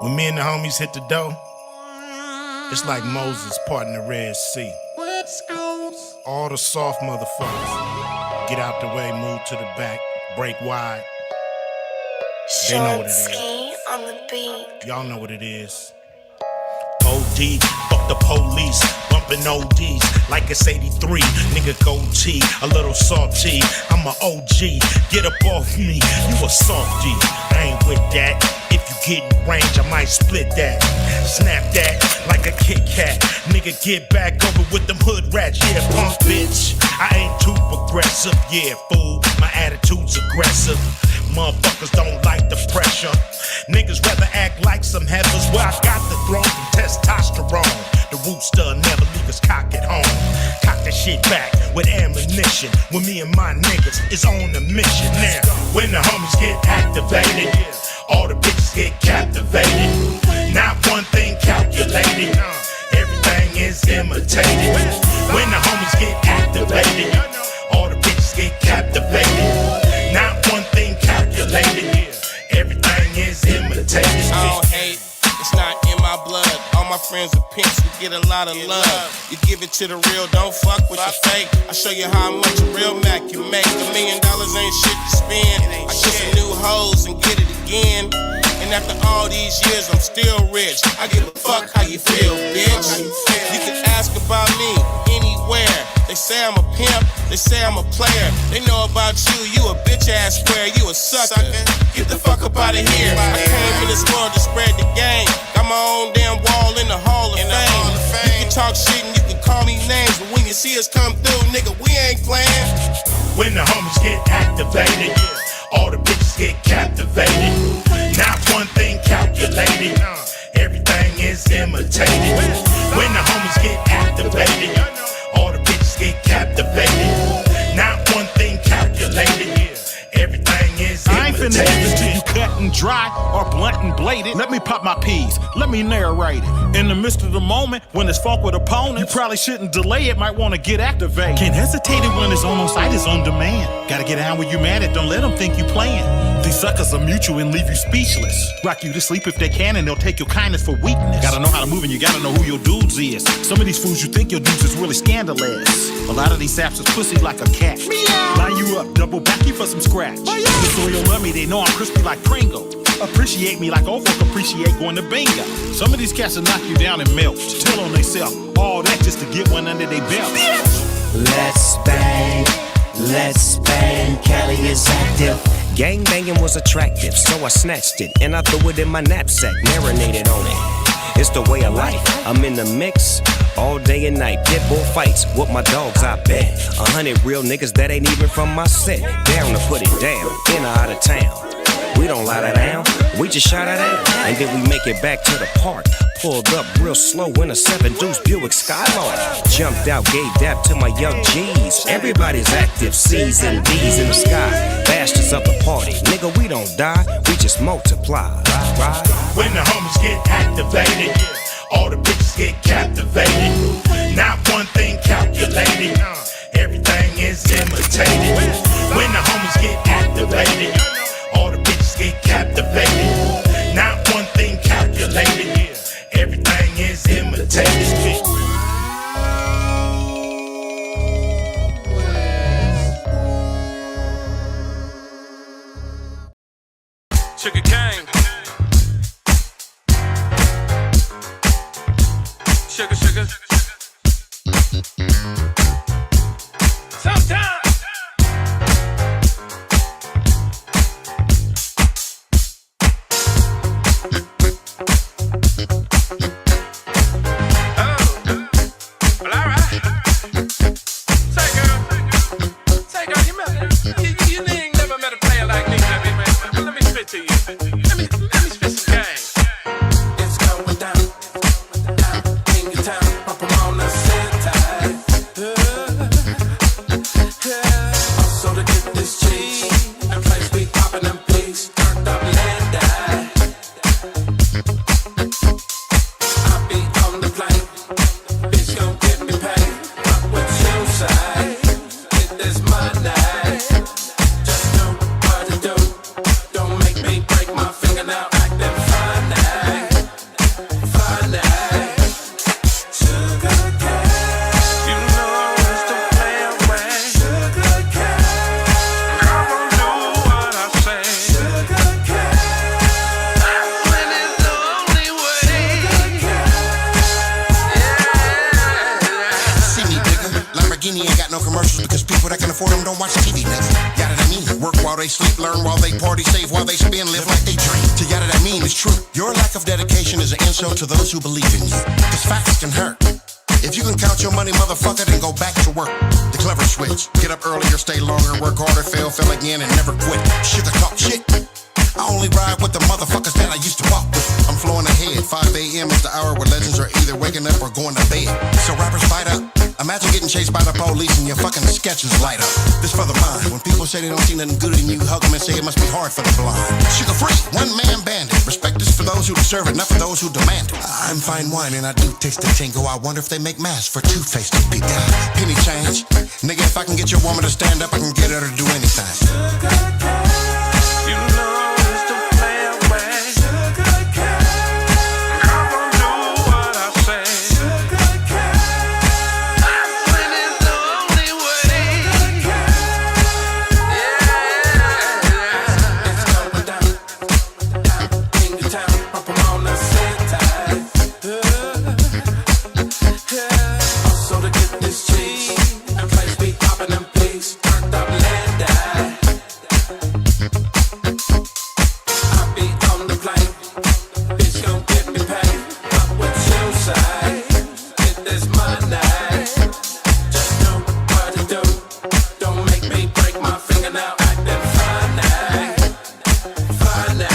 When me and the homies hit the dough, it's like Moses parting the Red Sea. All the soft motherfuckers get out the way, move to the back, break wide. They know what it is. On the beat. Y'all know what it is. OD, fuck the police, bumping ODs like it's 83. Nigga goatee, a little salty. I'm a OG, get up off me, you a softy. I ain't with that. If you get in range, I might split that. Snap that like a Kit Kat. Nigga, get back over with them hood rats. Yeah, punk bitch. I ain't too progressive. Yeah, fool, my attitude's aggressive. Motherfuckers don't like the pressure. Niggas rather act like some heifers. Well, I got the throne from testosterone. The rooster never leave us cock at home. Cock the shit back with ammunition. When me and my niggas is on a mission. Now, when the homies get activated, all the bitches get captivated. Not one thing calculated. Everything is imitated. When the homies get activated, all the bitches get captivated. Not one thing calculated. Everything is imitated. I don't hate, it's not in my blood. All my friends are pimps, we get a lot of love. You give it to the real, don't fuck with the fake. I show you how much a real Mac can make. $1 million ain't shit to spend. I get some new hoes and get it again. And after all these years, I'm still rich. I give a fuck how you feel, bitch. You can ask about me anywhere. They say I'm a pimp, they say I'm a player. They know about you a bitch ass square, you a sucker. Get the fuck up out of here. I came in this world to spread the game. Got my own damn wall in the Hall of Fame. You can talk shit and you can call me names, but when you see us come through, nigga, we ain't playing. When the homies get activated, all the bitches get captivated. Not one thing calculated. Everything is imitated. When the homies get activated, all the bitches get captivated. Not one thing calculated. Everything is imitated. I ain't finna give it to you cut and dry or blunt and bladed. Let me pop my peas, let me narrate it. In the midst of the moment, when it's fuck with opponents, you probably shouldn't delay it, might wanna get activated. Can't hesitate it when it's on site, it's on demand. Gotta get down when you mad at, don't let them think you playing. These suckers will mute you and leave you speechless. Rock you to sleep if they can and they'll take your kindness for weakness. Gotta know how to move and you gotta know who your dudes is. Some of these fools you think your dudes is really scandalous. A lot of these saps is pussy like a cat. Line you up, double back you for some scratch. The soil love me, they know I'm crispy like Pringle. Appreciate me like old folk appreciate going to bingo. Some of these cats will knock you down and melt. Tell on theyself, all that just to get one under their belt. Let's bang, Cali is active. Gang banging was attractive, so I snatched it and I threw it in my knapsack, marinated on it. It's the way of life, I'm in the mix all day and night. Pitbull fights with my dogs, I bet. 100 real niggas that ain't even from my set. Down to put it down, in or out of town. We don't lie that down, we just shout it out. And then we make it back to the park. Pulled up real slow in a 7-deuce Buick Skylark. Jumped out, gave dap to my young G's. Everybody's active, C's and D's in the sky. Bastards up the party, nigga, we don't die, we just multiply. Right? When the homies get activated, all the bitches get captivated. Not one thing calculated. Everything is imitated. When the homies get activated, all the bitches get captivated. Not one thing calculated. Everything is imitated. Sugar cane. Sugar. Sometimes. Lamborghini ain't got no commercials because people that can afford them don't watch TV, nigga. Yada that mean, work while they sleep, learn while they party, save while they spend, live like they dream. To yada that mean is true. Your lack of dedication is an insult to those who believe in you. Cause facts can hurt. If you can count your money, motherfucker, then go back to work. The clever switch. Get up earlier, stay longer, work harder, fail again, and never quit. Sugar talk shit. I only ride with the motherfuckers that I used to walk with. I'm flowing ahead. 5 a.m. is the hour where legends are either waking up or going to bed. So rappers fight up. Imagine getting chased by the police and your fucking sketches light up. This for the mind. When people say they don't see nothing good in you, hug them and say it must be hard for the blind. Sugar free, one-man bandit. Respect is for those who deserve it, not for those who demand it. I'm fine wine and I do taste the tingle. I wonder if they make masks for two-faced people. Penny change. Nigga, if I can get your woman to stand up, I can get her to do anything. You know it's the plan way. I'm gonna do what I say. Hustling is the only way. Yeah. It's going down, in the town. Up on the side. Also to get this cheese, and place be popping them pigs. Turned up land die. I be on the plane, bitch gon' get me paid. Up what you say, get this money. Just do what you do. Don't make me break my finger now. Acting funny, funny.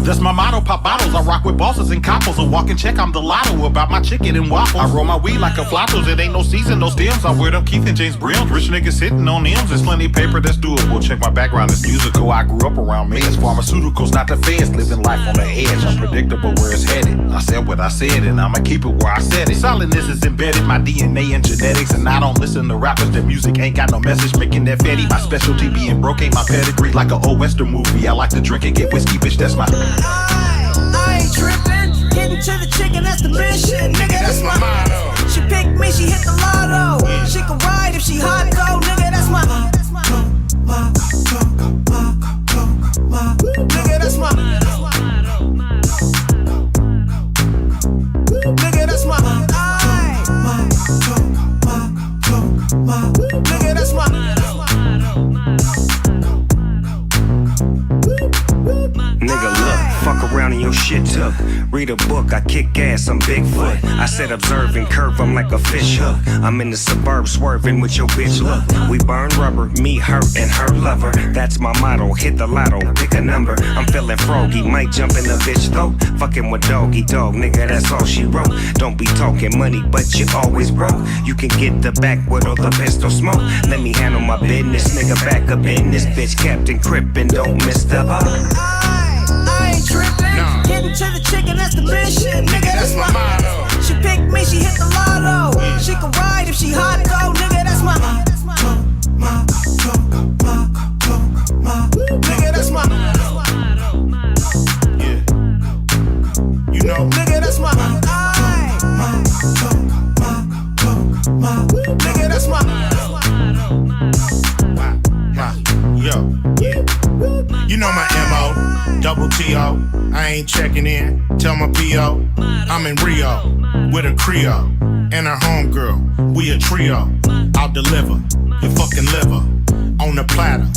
That's my motto, pop bottles. I rock with bosses and coppers. A walk and check, I'm the lotto about my chicken and waffles. I roll my weed like a flottos. It ain't no season, no stems. I wear them Keith and James brims. Rich niggas hitting on M's. There's plenty of paper that's doable. Check my background, it's musical. I grew up around meds. Pharmaceuticals, not the feds. Living life on the edge. Unpredictable where it's headed. I said what I said and I'ma keep it where I said it. Solidness is embedded, my DNA and genetics. And I don't listen to rappers. Their music ain't got no message. Making that fatty. My specialty being broke ain't my pedigree. Like an old western movie. I like to drink and get whiskey, bitch. That's my... I ain't trippin', getting to the chicken, that's the mission, nigga, that's my motto. She picked me, she hit the lotto. She can ride if she hot though, nigga, that's my nigga, that's my nigga, that's my nigga, that's my Nigga, look, fuck around and your shit took. Read a book, I kick ass, I'm Bigfoot. I said observe and curve, I'm like a fish hook. I'm in the suburbs swerving with your bitch, look. We burn rubber, me, her, and her lover. That's my motto, hit the lotto, pick a number. I'm feeling froggy, might jump in the bitch throat. Fucking with doggy dog, nigga, that's all she wrote. Don't be talking money, but you always broke. You can get the backwood or the pistol smoke. Let me handle my business, nigga, back up in this bitch. Captain Crip and don't miss the I ain't trippin', getting to the chicken, that's the mission, nigga, that's my motto. She picked me, she hit the lotto. She can ride if she hot though, nigga, that's my nigga, that's my Yeah. You know. nigga, that's my nigga, that's my Yo. Yeah. You know my MO, double T-O. I ain't checking in, tell my P.O. I'm in Rio with a Creole and her homegirl. We a trio. I'll deliver your fucking liver on the platter.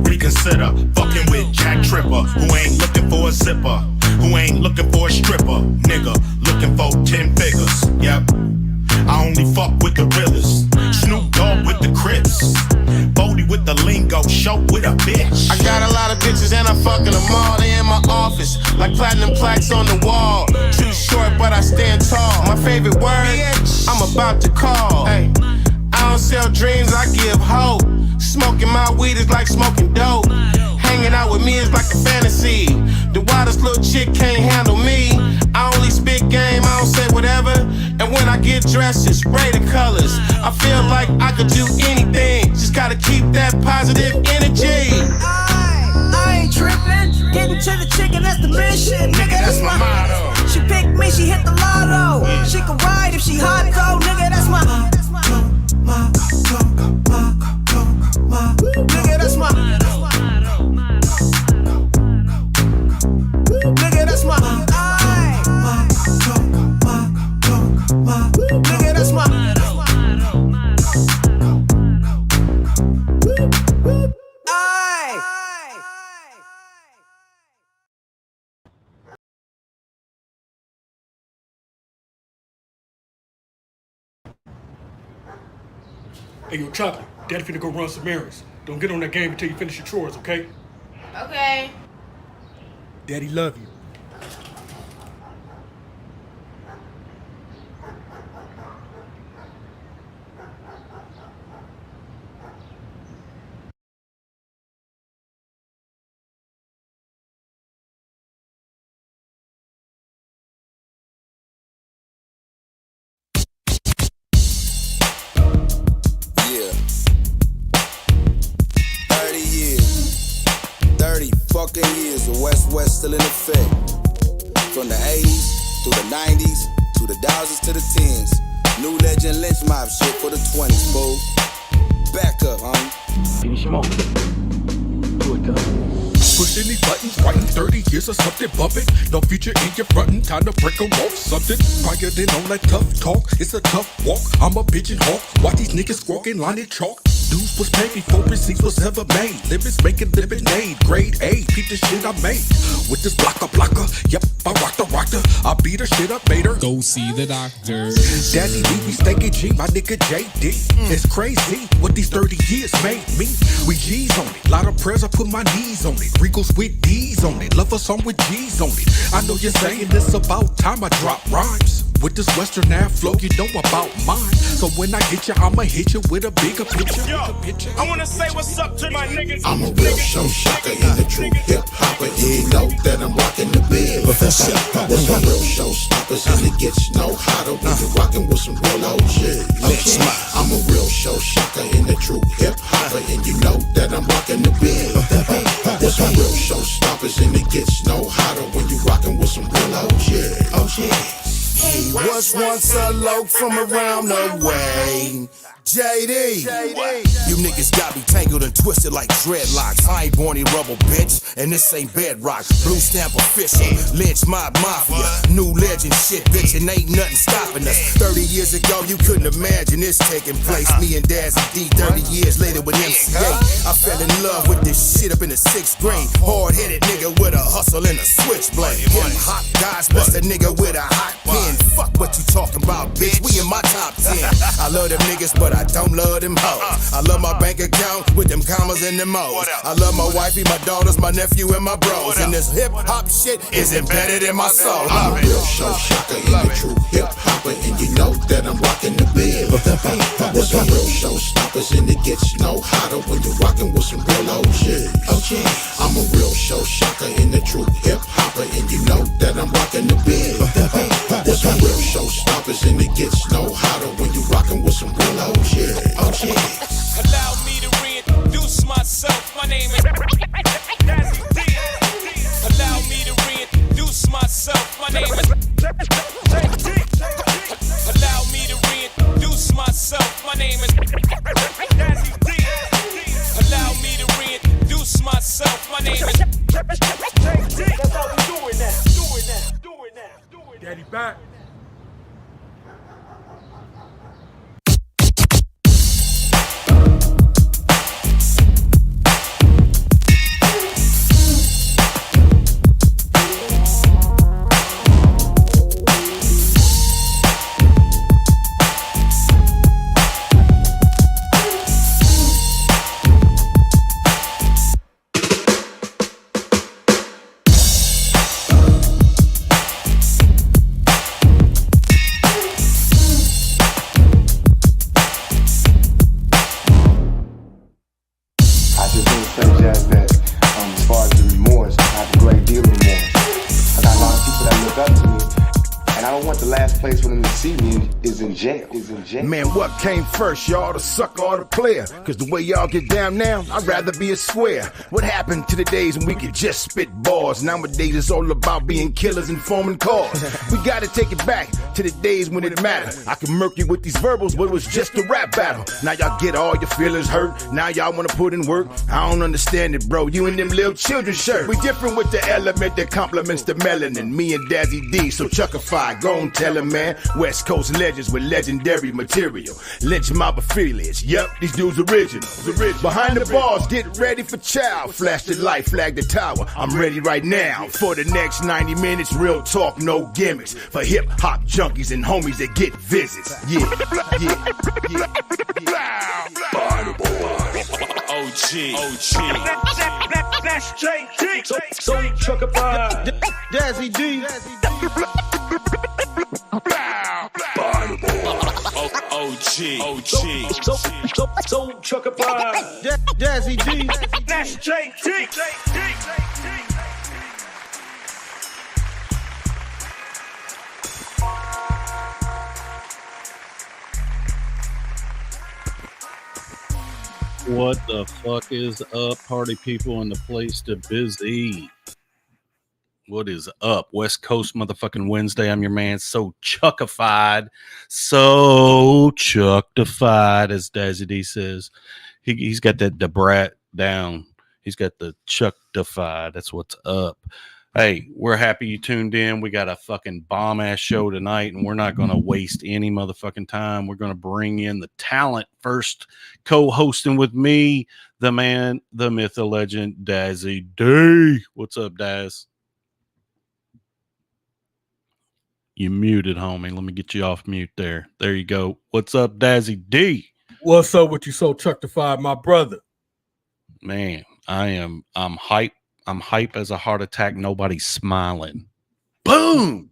Reconsider fucking with Jack Tripper, who ain't looking for a zipper, who ain't looking for a stripper. Nigga, looking for 10 figures. Yep. I only fuck with the realest. Snoop Dogg with the Crips. Bodie with the lingo, show with a bitch. I got a lot of bitches and I'm fucking them all. They in my office, like platinum plaques on the wall. Too short, but I stand tall. My favorite word, I'm about to call. Hey, I don't sell dreams, I give hope. Smoking my weed is like smoking dope. Hanging out with me is like a fantasy. The wildest little chick can't handle me. I only spit game, I don't say whatever. And when I get dressed, just spray the colors. I feel like I could do anything. Just gotta keep that positive energy. I ain't trippin'. mission, nigga, that's my motto. She picked me, she hit the lotto. She can ride if she hot though, nigga, that's my nigga, that's my nigga, that's my nigga, that's my Hey, yo, Chocolate, Daddy finna go run some errands. Don't get on that game until you finish your chores, okay? Okay. Daddy love you. Yeah. 30 years. 30 fucking years of West still in effect. From the 80s through the 90s to the thousands to the 10s. New legend lynch mob shit for the 20s, fool. Back up, homie. Finish him off. Do it, cuz. Push any buttons, writing 30 years or something bumping. No future in your frontin', time to break 'em off something. Prior than all that tough talk, it's a tough walk. I'm a pigeon hawk, watch these niggas squawking, line it chalk. Dues was paid before receipts was ever made. Limits making lemonade, grade A, peep the shit I made. With this blocker, yep, I rocked her. I beat her shit up, made her go see the doctor. Daddy D, we steak G, my nigga J-Dee. It's crazy what these 30 years made me. We G's on it, lot of prayers, I put my knees on it. Regals with D's on it, love a song with G's on it. I know you're saying it's about time I drop rhymes. With this Western Ave flow, you know about mine. So when I get you, I'ma hit you with a bigger picture. Yo, I wanna say what's up to my niggas. I'm a real show shocker in the true hip hopper. You know that I'm rocking the bed. Professor, what's my real show stoppers? And it gets no hotter when you're rocking with some real old shit. I'm a real show shocker in the true hip hopper. And you know that I'm rocking the bed. What's my real show stoppers? And it gets no hotter when you're rocking with some real old shit. Oh shit. He was once a loc from around the way. J-Dee. You niggas got me tangled and twisted like dreadlocks. I ain't born a rubble, bitch, and this ain't bedrock. Blue stamp official, lynch mob mafia. New legend shit, bitch, and ain't nothing stopping us. 30 years ago, you couldn't imagine this taking place. Me and Dazzy D, 30 years later with MCA. I fell in love with this shit up in the 6th grade. Hard-headed nigga with a hustle and a switchblade. Hip hop guys bust a nigga with a hot pen. Fuck what you talking about, bitch, we in my top 10. I love them niggas, but I don't love them hoes. I love my bank account with them commas and them O's. I love my wifey, my daughters, my nephew, and my bros. And this hip hop shit is embedded in my soul. I'm a real show shocker in the true hip hopper. And you know that I'm rocking the bed. What's my real show stoppers? And it gets no hotter when you're rocking with some real old shit. I'm a real show shocker in the true hip hopper. And you know that I'm rocking the bed. What's my real show stoppers? And it gets no hotter when you're rocking with some real old shit. Allow me to reintroduce myself. My name is Dazzy D. Allow me to reintroduce myself. My name is J-Dee. Allow me to reintroduce myself. My name is Dazzy D. Allow me to reintroduce myself. My name is J-Dee. That's how we do it now. Daddy back. jail. Man, what came first, y'all, the sucker or the player? Cause the way y'all get down now, I'd rather be a square. What happened to the days when we could just spit bars? Nowadays it's all about being killers and forming cars. We gotta take it back to the days when it mattered. I can murk you with these verbals, but it was just a rap battle. Now y'all get all your feelings hurt. Now y'all wanna put in work. I don't understand it, bro. You and them little children shirt. We different with the element that complements the melanin. Me and J-Dee, so chuckify. Go and tell him, man. West Coast legends with legendary material. Lynch mob affiliates. Yep, these dudes original. Behind the bars, get ready for chow. Flash the light, flag the tower. I'm ready right now for the next 90 minutes. Real talk, no gimmicks. For hip hop junkies and homies that get visits. Yeah. That's J-Dee. So chuckified. J-Dee. So chuckified. J-Dee. That's J-Dee. What the fuck is up, party people in the place to busy? What is up? West Coast motherfucking Wednesday. I'm your man, so chuckified, as J-Dee says. He's got that Debrat down. He's got the chuckified. That's what's up. Hey, we're happy you tuned in. We got a fucking bomb-ass show tonight, and we're not going to waste any motherfucking time. We're going to bring in the talent first, co-hosting with me, the man, the myth, the legend, J-Dee. What's up, Daz? You muted, homie. Let me get you off mute there. There you go. What's up, J-Dee? What's up with you, so chuckified, my brother? Man, I'm hype. I'm hype as a heart attack. Nobody's smiling. Boom.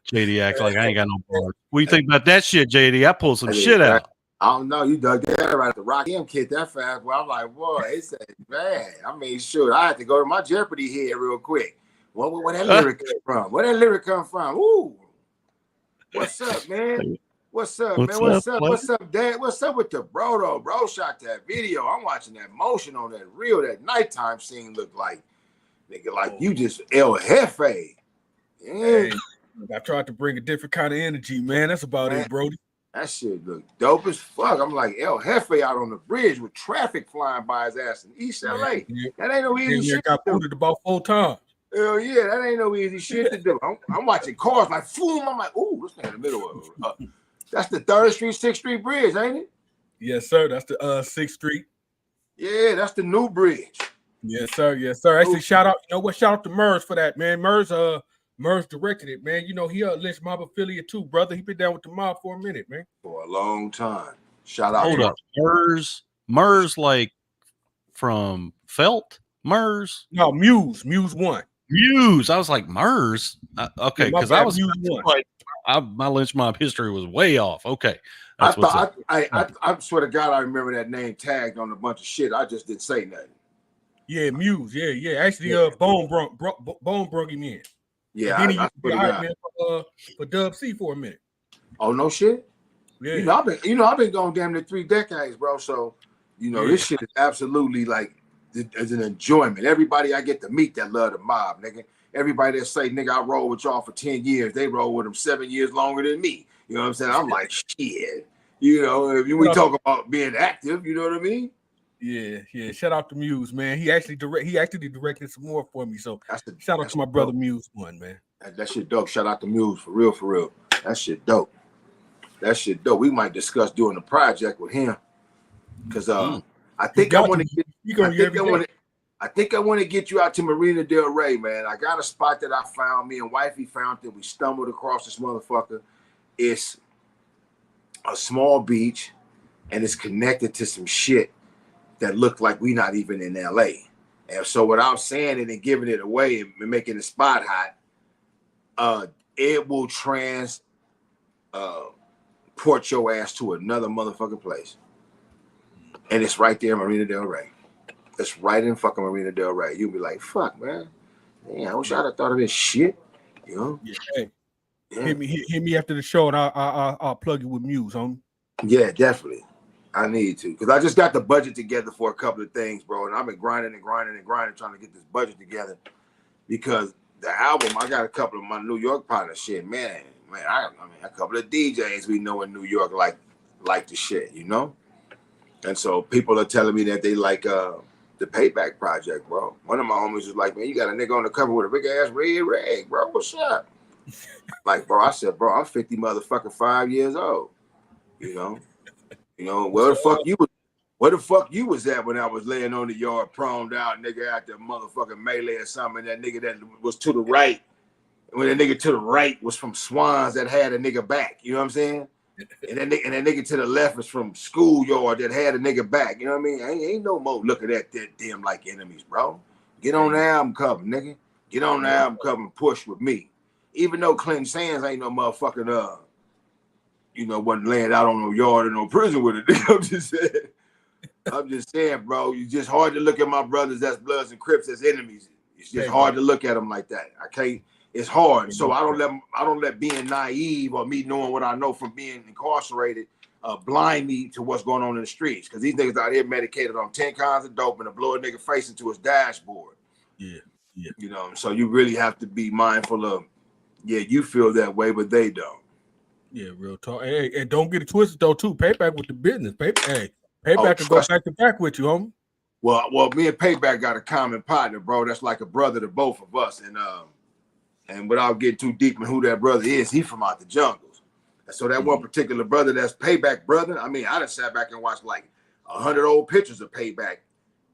J-Dee act like I ain't got no bars. What do you think about that shit, J-Dee? I pulled some shit out. I don't know. You dug that right. The Rock M kid that fast. Well, I'm like, boy, it's bad. I mean, sure. I had to go to my Jeopardy head real quick. Where that lyric come from? Where that lyric come from? Ooh. What's up, man? What's up, man? What's up? What's up, Dad? What's up with the bro, though? Bro shot that video. I'm watching that motion on that reel. That nighttime scene looked like, nigga, like you just El Jefe. Yeah. Hey, I tried to bring a different kind of energy, man. That's about it, Brody. That shit look dope as fuck. I'm like El Jefe out on the bridge with traffic flying by his ass in East LA. Yeah. That ain't no easy shit. Got booted about 4 times. Hell yeah, that ain't no easy shit to do. I'm watching cars like, boom. I'm like, ooh, this thing in the middle of it. That's the 3rd Street, 6th Street bridge, ain't it? Yes, sir. That's the 6th Street. Yeah, that's the new bridge. Yes, sir. Yes, sir. Actually, shout out. You know what? Shout out to Murs for that, man. Murs directed it, man. You know he Lynch mob affiliate too, brother. He been down with the mob for a minute, man. For a long time. Shout out. Hold up, Murs, like from Felt Murs? No, Muse 1. Muse. I was like Murs. Okay, because I was Muse 1. My Lynch mob history was way off. Okay, I swear to God, I remember that name tagged on a bunch of shit. I just didn't say nothing. Yeah, Muse. Yeah. Actually, Bone brung him in. Yeah, and then he used to be hype man for Dub C for a minute. Oh no shit. Yeah. I've been going damn near 3 decades, bro. So this shit is absolutely like it's an enjoyment. Everybody I get to meet that love the mob, nigga. Everybody that say, nigga, I roll with y'all for 10 years. They roll with them 7 years longer than me. You know what I'm saying? I'm like, shit. If we talk about being active, you know what I mean? Yeah. Shout out to Muse, man. He actually directed some more for me. So shout out to my brother Muse 1, man. That shit dope. Shout out to Muse for real. That shit dope. We might discuss doing a project with him. Cause I think I want to get you out to Marina Del Rey, man. I got a spot that I found. Me and wifey found that we stumbled across this motherfucker. It's a small beach, and it's connected to some shit that look like we not even in LA. And so without saying it and giving it away and making the spot hot, it will transport your ass to another motherfucking place. And it's right there in Marina Del Rey. It's right in fucking Marina Del Rey. You'll be like, fuck, man. I wish I'd have thought of this shit. You know? Yeah. Hey, Hit me after the show, and I'll plug you with Muse, homie. Yeah, definitely. I need to, because I just got the budget together for a couple of things, bro, and I've been grinding trying to get this budget together. Because the album, I got a couple of my New York partners, shit, man, I mean, a couple of DJs we know in New York like the shit, you know. And so people are telling me that they like the Payback Project, bro. One of my homies was like, man, you got a nigga on the cover with a big ass red rag, bro. What's up? Like, bro, I said, bro, I'm 50 motherfucking 5 years old. You know, where the fuck you was at when I was laying on the yard, proned out, nigga, out there motherfucking melee or something. That nigga that was to the right, when that nigga to the right was from Swans that had a nigga back. You know what I'm saying? And that nigga to the left was from Schoolyard that had a nigga back. You know what I mean? Ain't no more looking at them like enemies, bro. Get on the album cover, nigga. Get on the album cover and push with me. Even though Clinton Sands ain't no motherfucking wasn't laying out on no yard or no prison with it. I'm just saying, bro. It's just hard to look at my brothers as Bloods and Crips as enemies. It's just hard to look at them like that. I can't. It's hard. So I don't let being naive or me knowing what I know from being incarcerated blind me to what's going on in the streets. Because these niggas out here medicated on 10 kinds of dope and to blow a nigga face into his dashboard. Yeah. You know, so you really have to be mindful of. Yeah, you feel that way, but they don't. Yeah, real talk. Hey, and don't get it twisted though, too. Payback with the business. Payback can go back to back with you, homie. Well, me and Payback got a common partner, bro. That's like a brother to both of us. And without getting too deep in who that brother is, he from out the jungles. And so that one particular brother, that's Payback brother. I mean, I done sat back and watched like 100 old pictures of Payback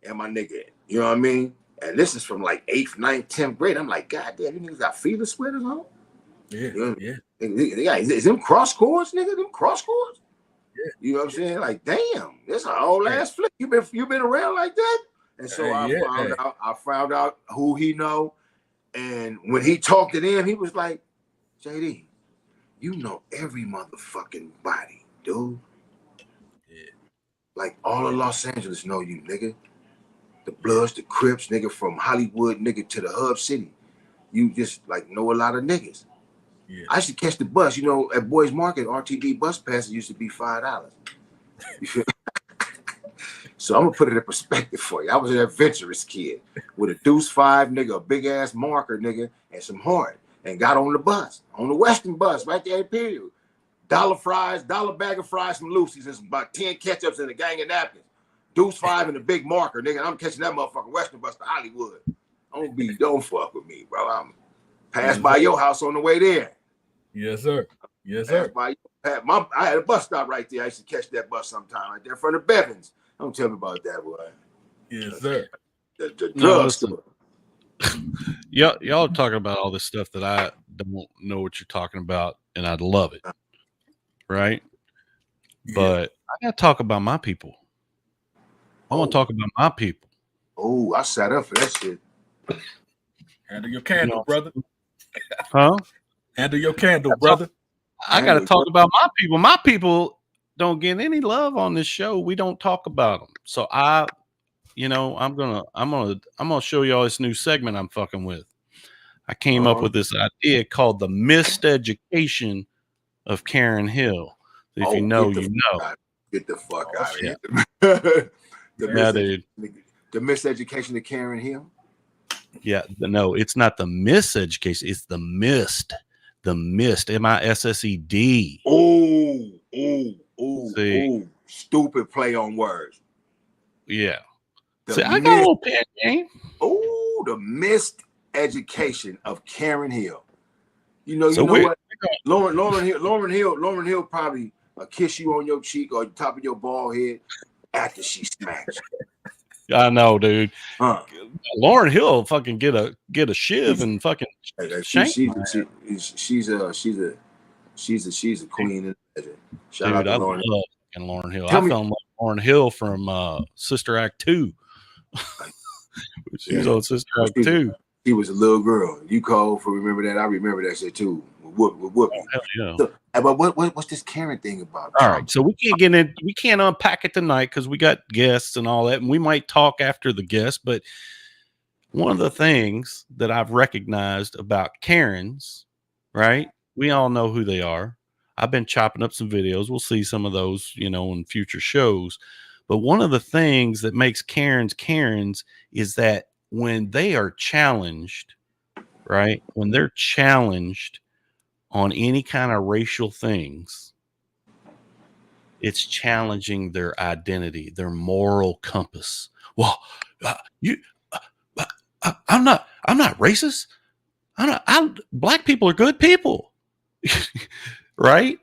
and my nigga. You know what I mean? And this is from like 8th, 9th, 10th grade. I'm like, God damn, you niggas got fever sweaters on? Yeah, yeah. Is them cross cords, nigga? Them cross cords? Yeah. You know what I'm saying? Like, damn, this an old ass flick. You been around like that? And so I found out who he know. And when he talked to them, he was like, J-Dee, you know every motherfucking body, dude. Yeah. Like all of Los Angeles know you, nigga. The Bloods, the Crips, nigga, from Hollywood, nigga, to the Hub City. You just like know a lot of niggas. Yeah. I used to catch the bus, you know, at Boys Market, RTD bus passes used to be $5. You feel? So I'm gonna put it in perspective for you. I was an adventurous kid with a Deuce 5, nigga, a big ass marker, nigga, and some horn, and got on the bus, on the Western bus, right there at Imperial. $1 bag of fries from Lucy's, and about 10 ketchups and a gang of napkins. Deuce 5 and a big marker, nigga. I'm catching that motherfucking Western bus to Hollywood. Don't fuck with me, bro. I'm passed by your house on the way there. Yes, sir. Yes, sir. I had a bus stop right there. I used to catch that bus sometime right there in front of Bevins. Don't tell me about that, boy. Yes, sir. The drug store. Y'all talking about all this stuff that I don't know what you're talking about, and I'd love it. Right? Yeah. But I gotta talk about my people. I want to talk about my people. Oh, I sat up for that shit. Handle your candle, brother. Huh? Handle your candle, brother. I got to talk about my people. My people don't get any love on this show. We don't talk about them. So I'm gonna show y'all this new segment I'm fucking with. I came up with this idea called the missed education of Karen Hill. So if you know, you know. Get the fuck out of here. The miseducation of Karen Hill. Yeah, no, it's not the miseducation. It's the missed. The missed. MISSED. Oh, stupid play on words. Yeah. See, I got a little pen game. Oh, the missed education of Karen Hill. You know what? Lauren Hill probably kiss you on your cheek or top of your bald head after she smacks you. I know, dude. Lauren Hill fucking get a shiv and fucking shank. She's a queen. Shout out to Lauren. I love fucking Lauren Hill. I fell in love with Lauren Hill from Sister Act 2. She was on Sister Act 2. She was a little girl. You called for remember that. I remember that shit too. With Whoopi. Yeah. So, but what's this Karen thing about? All right, so we can't unpack it tonight because we got guests and all that, and we might talk after the guests. But one of the things that I've recognized about Karens, right, we all know who they are. I've been chopping up some videos. We'll see some of those, in future shows. But one of the things that makes Karens is that when they are challenged, right? When they're challenged on any kind of racial things, it's challenging their identity, their moral compass. Well, I'm not racist. Black people are good people, right?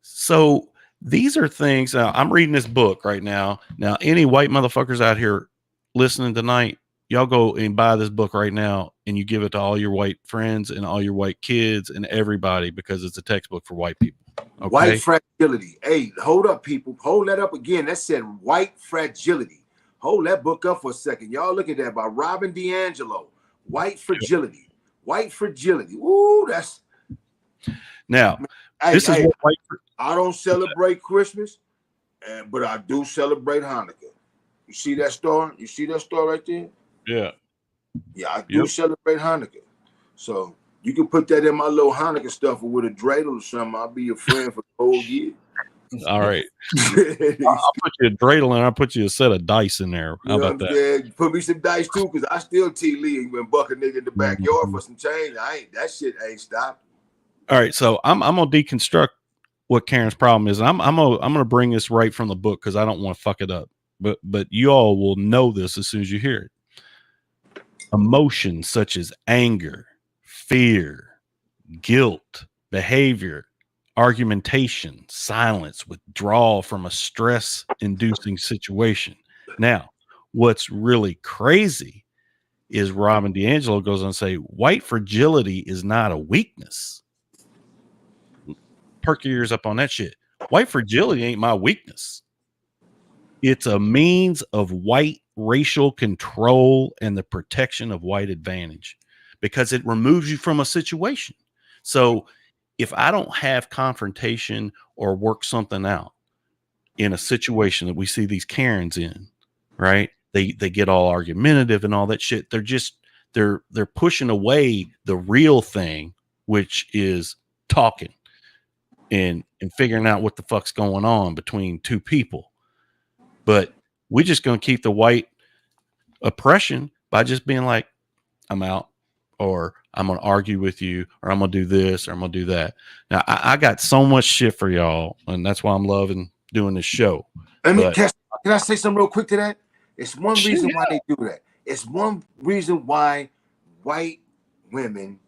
So these are things. Now, I'm reading this book right now. Now, any white motherfuckers out here listening tonight, y'all go and buy this book right now, and you give it to all your white friends and all your white kids and everybody, because it's a textbook for white people. Okay? White fragility. Hey, hold up, people. Hold that up again. That said white fragility. Hold that book up for a second. Y'all look at that by Robin DiAngelo. White fragility. White fragility. Ooh, that's now. This is what white. I don't celebrate Christmas, but I do celebrate Hanukkah. You see that star? You see that star right there? Yeah. Yeah, I do celebrate Hanukkah. So you can put that in my little Hanukkah stuff with a dreidel or something. I'll be your friend for the whole year. All right. I'll put you a dreidel and I'll put you a set of dice in there. How about that? Yeah, put me some dice too, because I still T Lee and buck a nigga in the backyard for some change. That shit ain't stopped. All right, so I'm gonna deconstruct what Karen's problem is. I'm gonna bring this right from the book because I don't want to fuck it up. But you all will know this as soon as you hear it. Emotions such as anger, fear, guilt, behavior, argumentation, silence, withdrawal from a stress-inducing situation. Now, what's really crazy is Robin DiAngelo goes on to say white fragility is not a weakness. Perk your ears up on that shit. White fragility ain't my weakness. It's a means of white racial control and the protection of white advantage, because it removes you from a situation. So if I don't have confrontation or work something out in a situation that we see these Karens in, right? They get all argumentative and all that shit. They're pushing away the real thing, which is talking and figuring out what the fuck's going on between two people. But we're just going to keep the white oppression by just being like, I'm out, or I'm going to argue with you, or I'm going to do this, or I'm going to do that. Now, I got so much shit for y'all, and that's why I'm loving doing this show. Can I say something real quick to that? It's one reason why they do that. It's one reason why white women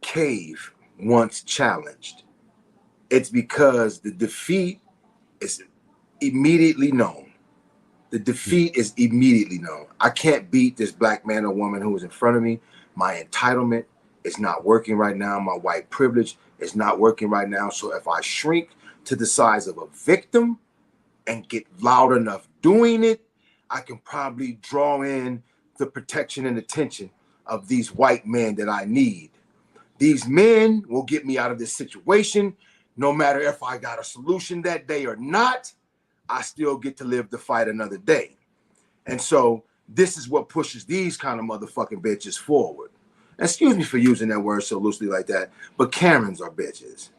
cave once challenged. It's because the defeat is immediately known. The defeat is immediately known. I can't beat this black man or woman who is in front of me. My entitlement is not working right now. My white privilege is not working right now. So if I shrink to the size of a victim and get loud enough doing it, I can probably draw in the protection and attention of these white men that I need. These men will get me out of this situation. No matter if I got a solution that day or not, I still get to live the fight another day. And so this is what pushes these kind of motherfucking bitches forward. Excuse me for using that word so loosely like that, but Karens are bitches.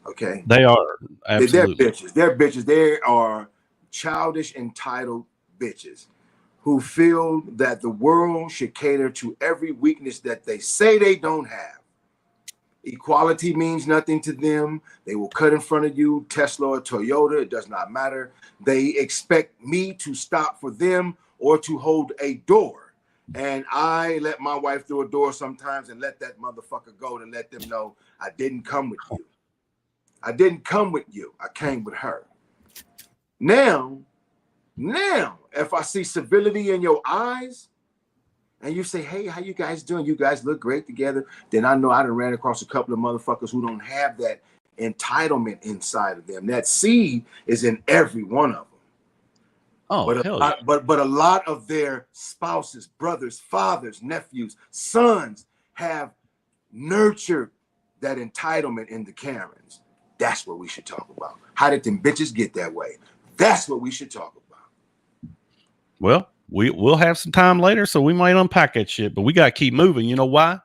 Okay? They are. Absolutely. They're bitches. They're bitches. They are childish, entitled bitches who feel that the world should cater to every weakness that they say they don't have. Equality means nothing to them. They will cut in front of you, Tesla or Toyota, it does not matter. They expect me to stop for them or to hold a door. And I let my wife through a door sometimes and let that motherfucker go to let them know I didn't come with you. I didn't come with you. I came with her. Now, if I see civility in your eyes, and you say, hey, how you guys doing? You guys look great together. Then I know I done ran across a couple of motherfuckers who don't have that entitlement inside of them. That seed is in every one of them. Oh, but a lot of their spouses, brothers, fathers, nephews, sons have nurtured that entitlement in the Karens. That's what we should talk about. How did them bitches get that way? That's what we should talk about. Well, we'll have some time later, so we might unpack that shit, but we got to keep moving. You know why?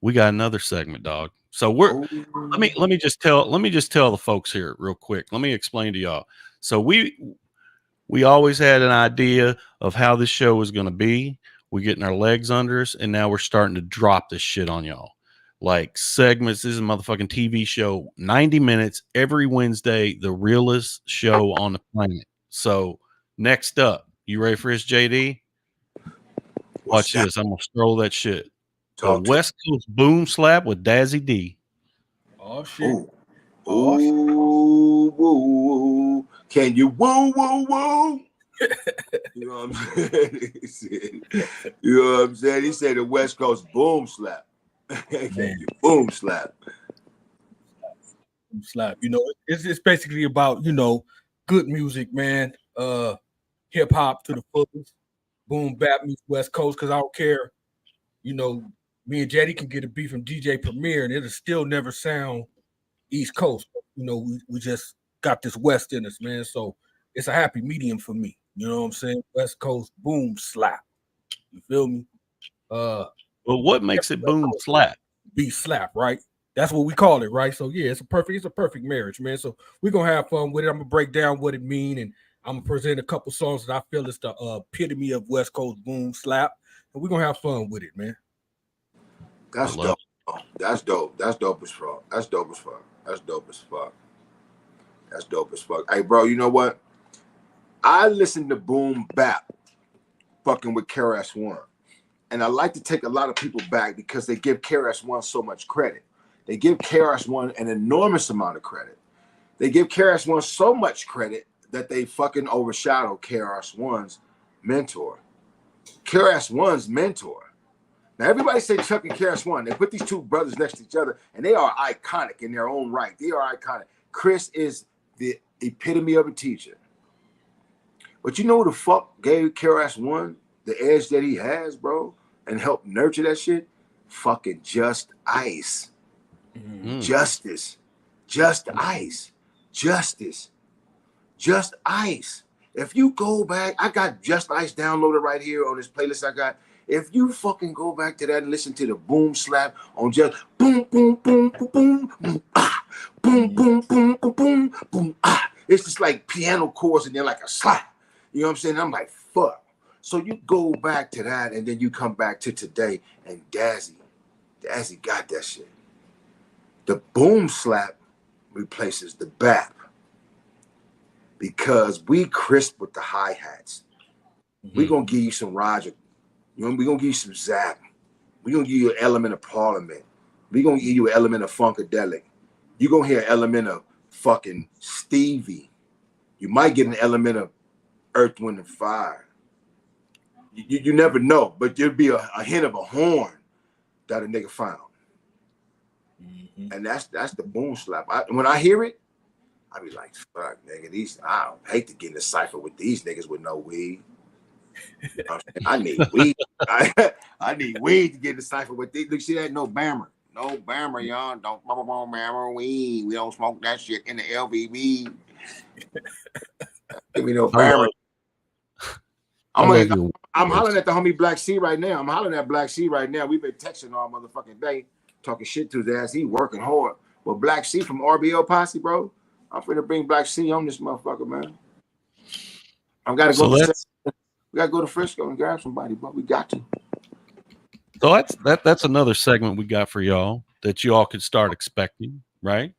We got another segment, dog. So let me just tell the folks here real quick. Let me explain to y'all. So we always had an idea of how this show was going to be. We're getting our legs under us, and now we're starting to drop this shit on y'all. Like segments. This is a motherfucking TV show, 90 minutes every Wednesday, the realest show on the planet. So next up, you ready for this, J-Dee? Watch this. I'm gonna scroll that shit. The West Coast Boom Slap with Dazzy D. Oh shit. Ooh, woo. Can you woo, woo, woo? You know what I'm saying? You know what I'm saying? He said the West Coast boom slap. Can you boom slap? Slap. You know, it's basically about, you know, good music, man. Hip hop to the fullest. Boom bap meets West Coast, because I don't care. You know, me and J-Dee can get a beat from DJ Premier and it'll still never sound East Coast. You know, we just got this West in us, man. So it's a happy medium for me. You know what I'm saying? West Coast boom slap. You feel me? Well, what makes it boom slap? Beat slap, right? That's what we call it, right? So yeah, it's a perfect marriage, man. So we're gonna have fun with it. I'm gonna break down what it mean, and I'm gonna present a couple songs that I feel is the epitome of West Coast boom slap, and we're gonna have fun with it, man. That's dope. That's dope. That's dope as fuck. That's dope as fuck. That's dope as fuck. That's dope as fuck. Hey, bro, you know what? I listen to boom bap fucking with KRS-One. And I like to take a lot of people back because they give KRS-One so much credit. They give KRS-One an enormous amount of credit. They give KRS-One so much credit that they fucking overshadow KRS-One's mentor. KRS-One's mentor. Now, everybody say Chuck and KRS-One. They put these two brothers next to each other, and they are iconic in their own right. They are iconic. Chris is the epitome of a teacher. But you know who the fuck gave KRS-One the edge that he has, bro, and helped nurture that shit? Fucking Just Ice. Justice. Just Ice. Justice. Just Ice. If you go back, I got Just Ice downloaded right here on this playlist I got. If you fucking go back to that and listen to the boom slap on just boom, boom, boom, boom, boom, boom, ah, boom, boom, boom, boom, boom, boom, ah. It's just like piano chords and then like a slap. You know what I'm saying? I'm like, fuck. So you go back to that and then you come back to today and Dazzy got that shit. The boom slap replaces the bap because we crisp with the hi-hats. We're going to give you some Roger. You know, we're going to give you some Zap. We're going to give you an element of Parliament. We're going to give you an element of Funkadelic. You're going to hear an element of fucking Stevie. You might get an element of Earth, Wind, and Fire. You never know, but there'll be a hint of a horn that a nigga found. And that's the boom slap. When I hear it, I be like, fuck, nigga, I don't hate to get in a cipher with these niggas with no weed. You know I need weed. I need weed to get in the cipher with these. Look, see that? No Bammer. No Bammer, y'all. Don't Bammer weed. We don't smoke that shit in the LVB. Give me no Bammer. I'm hollering at the homie Black C right now. I'm hollering at Black C right now. We've been texting all motherfucking day, talking shit to his ass. He working hard. But Black C from RBL Posse, bro, I'm finna bring Black C on this motherfucker, man. I gotta go. We gotta go to Frisco and grab somebody, bro. We got to. So that's another segment we got for y'all that you all could start expecting, right?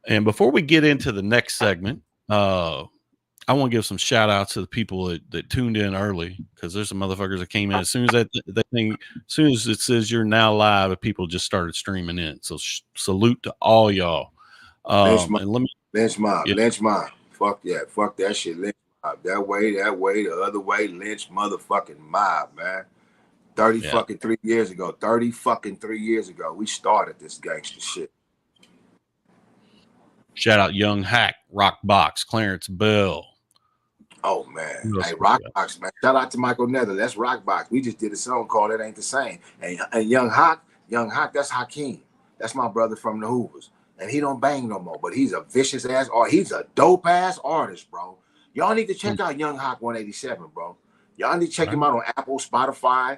And before we get into the next segment, I want to give some shout outs to the people that tuned in early, because there's some motherfuckers that came in as soon as that thing, as soon as it says you're now live, people just started streaming in. So salute to all y'all. Lynch mob. Fuck yeah, fuck that shit. Lynch mob. That way, the other way. Lynch motherfucking mob, man. 30 fucking 3 years ago. 30 fucking 3 years ago, we started this gangster shit. Shout out Young Hack, Rock Box, Clarence Bell. Oh man, hey, Rockbox, man. Shout out to Michael Nether. That's Rockbox. We just did a song called "It Ain't the Same." And Young Hawk, that's Hakeem. That's my brother from the Hoovers. And he don't bang no more, but he's a vicious ass, or he's a dope ass artist, bro. Y'all need to check out Young Hawk 187, bro. Y'all need to check him out on Apple, Spotify,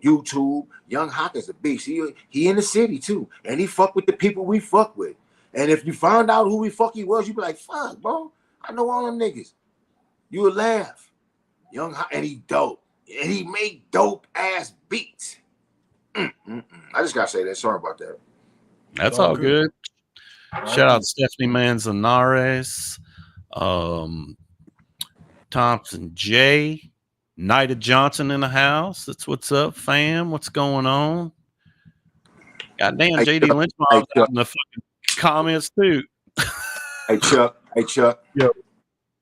YouTube. Young Hawk is a beast. He in the city too, and he fuck with the people we fuck with. And if you found out who he was, you'd be like, fuck, bro. I know all them niggas. You would laugh. Young Hawk, and he dope. And he make dope ass beats. I just gotta say that. Sorry about that. That's all good. Shout out Stephanie Manzanares, Thompson J, Nida Johnson in the house. That's what's up, fam. What's going on? Goddamn, J.Dee Lynch was out in the fucking comments too. Hey Chuck. Yo.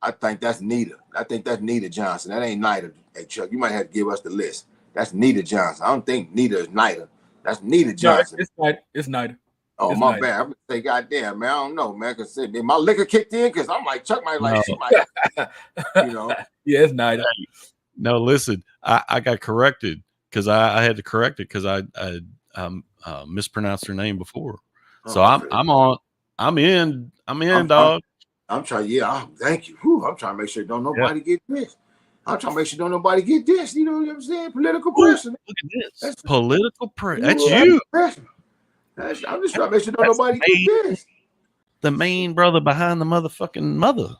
I think that's Nita. I think that's Nita Johnson. That ain't Nida. Hey Chuck, you might have to give us the list. That's Nita Johnson. I don't think Nita is Nida. That's Nita Johnson. No, it's Nida. Oh, it's my Nida. bad. I'm gonna say, goddamn, man. I don't know, man. Cause my liquor kicked in because I'm like, Chuck might like, she might, you know. Yeah, it's Nida. No, listen, I got corrected because I had to correct it because I mispronounced her name before. So I'm in, dog. I'm trying, thank you. Whew, I'm trying to make sure don't nobody get this. I'm trying to make sure don't nobody get this. You know what I'm saying? Political pressure. Look at this. That's political pressure. That's you. you. I'm just trying to make sure don't nobody get this. The main brother behind the motherfucking mother.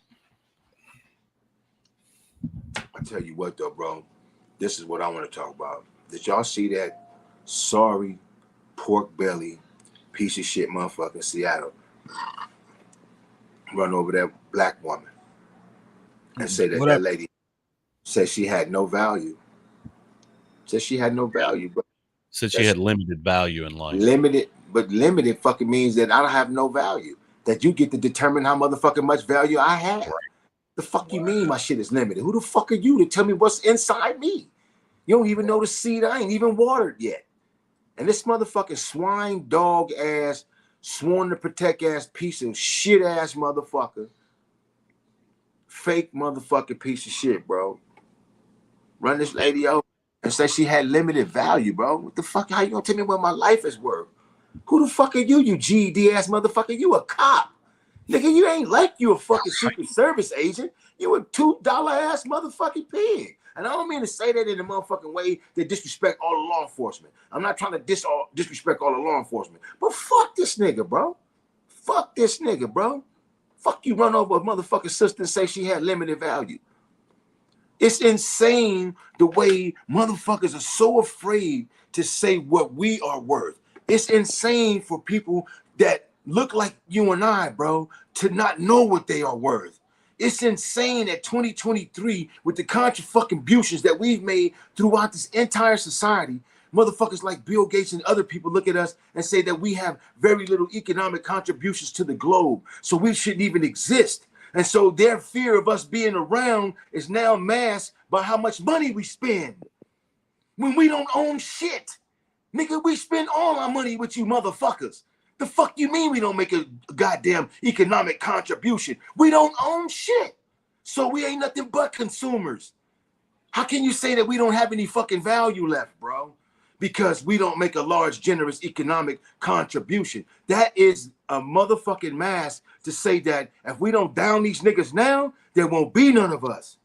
I tell you what though, bro. This is what I want to talk about. Did y'all see that sorry pork belly piece of shit motherfucker in Seattle run over that black woman and say that that lady said she had no value? Said she had no value, bro. Said she had limited value in life. Limited fucking means that I don't have no value. That you get to determine how motherfucking much value I have. Right. The fuck you mean my shit is limited? Who the fuck are you to tell me what's inside me? You don't even know the seed I ain't even watered yet. And this motherfucking swine dog ass, sworn to protect ass piece of shit ass motherfucker, fake motherfucking piece of shit, bro. Run this lady over and say she had limited value, bro. What the fuck? How you gonna tell me what my life is worth? Who the fuck are you, you GED ass motherfucker? You a cop. Nigga, you ain't like you a fucking Secret Service agent. You a $2 ass motherfucking pig. And I don't mean to say that in a motherfucking way that disrespect all the law enforcement. I'm not trying to disrespect all the law enforcement. But fuck this nigga, bro. Fuck this nigga, bro. Fuck you run over a motherfucking sister and say she had limited value. It's insane the way motherfuckers are so afraid to say what we are worth. It's insane for people that look like you and I, bro, to not know what they are worth. It's insane at 2023 with the contributions that we've made throughout this entire society. Motherfuckers like Bill Gates and other people look at us and say that we have very little economic contributions to the globe, so we shouldn't even exist. And so their fear of us being around is now masked by how much money we spend. When we don't own shit. Nigga, we spend all our money with you motherfuckers. The fuck you mean we don't make a goddamn economic contribution? We don't own shit. So we ain't nothing but consumers. How can you say that we don't have any fucking value left, bro? Because we don't make a large, generous economic contribution. That is a motherfucking mask to say that if we don't down these niggas now, there won't be none of us.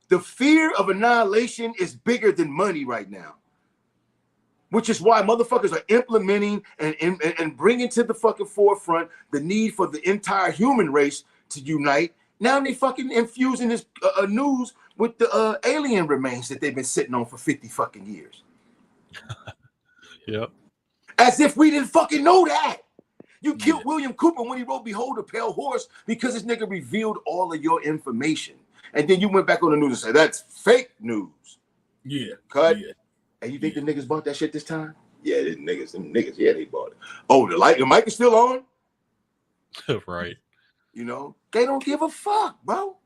The fear of annihilation is bigger than money right now. Which is why motherfuckers are implementing and bringing to the fucking forefront the need for the entire human race to unite. Now they fucking infusing this news with the alien remains that they've been sitting on for 50 fucking years. Yep. As if we didn't fucking know that. You killed William Cooper when he wrote Behold a Pale Horse because this nigga revealed all of your information. And then you went back on the news and said, that's fake news. Yeah. Cut. Yeah. And you think the niggas bought that shit this time? Yeah, them niggas, yeah, they bought it. Oh, the mic is still on? Right. You know, they don't give a fuck, bro.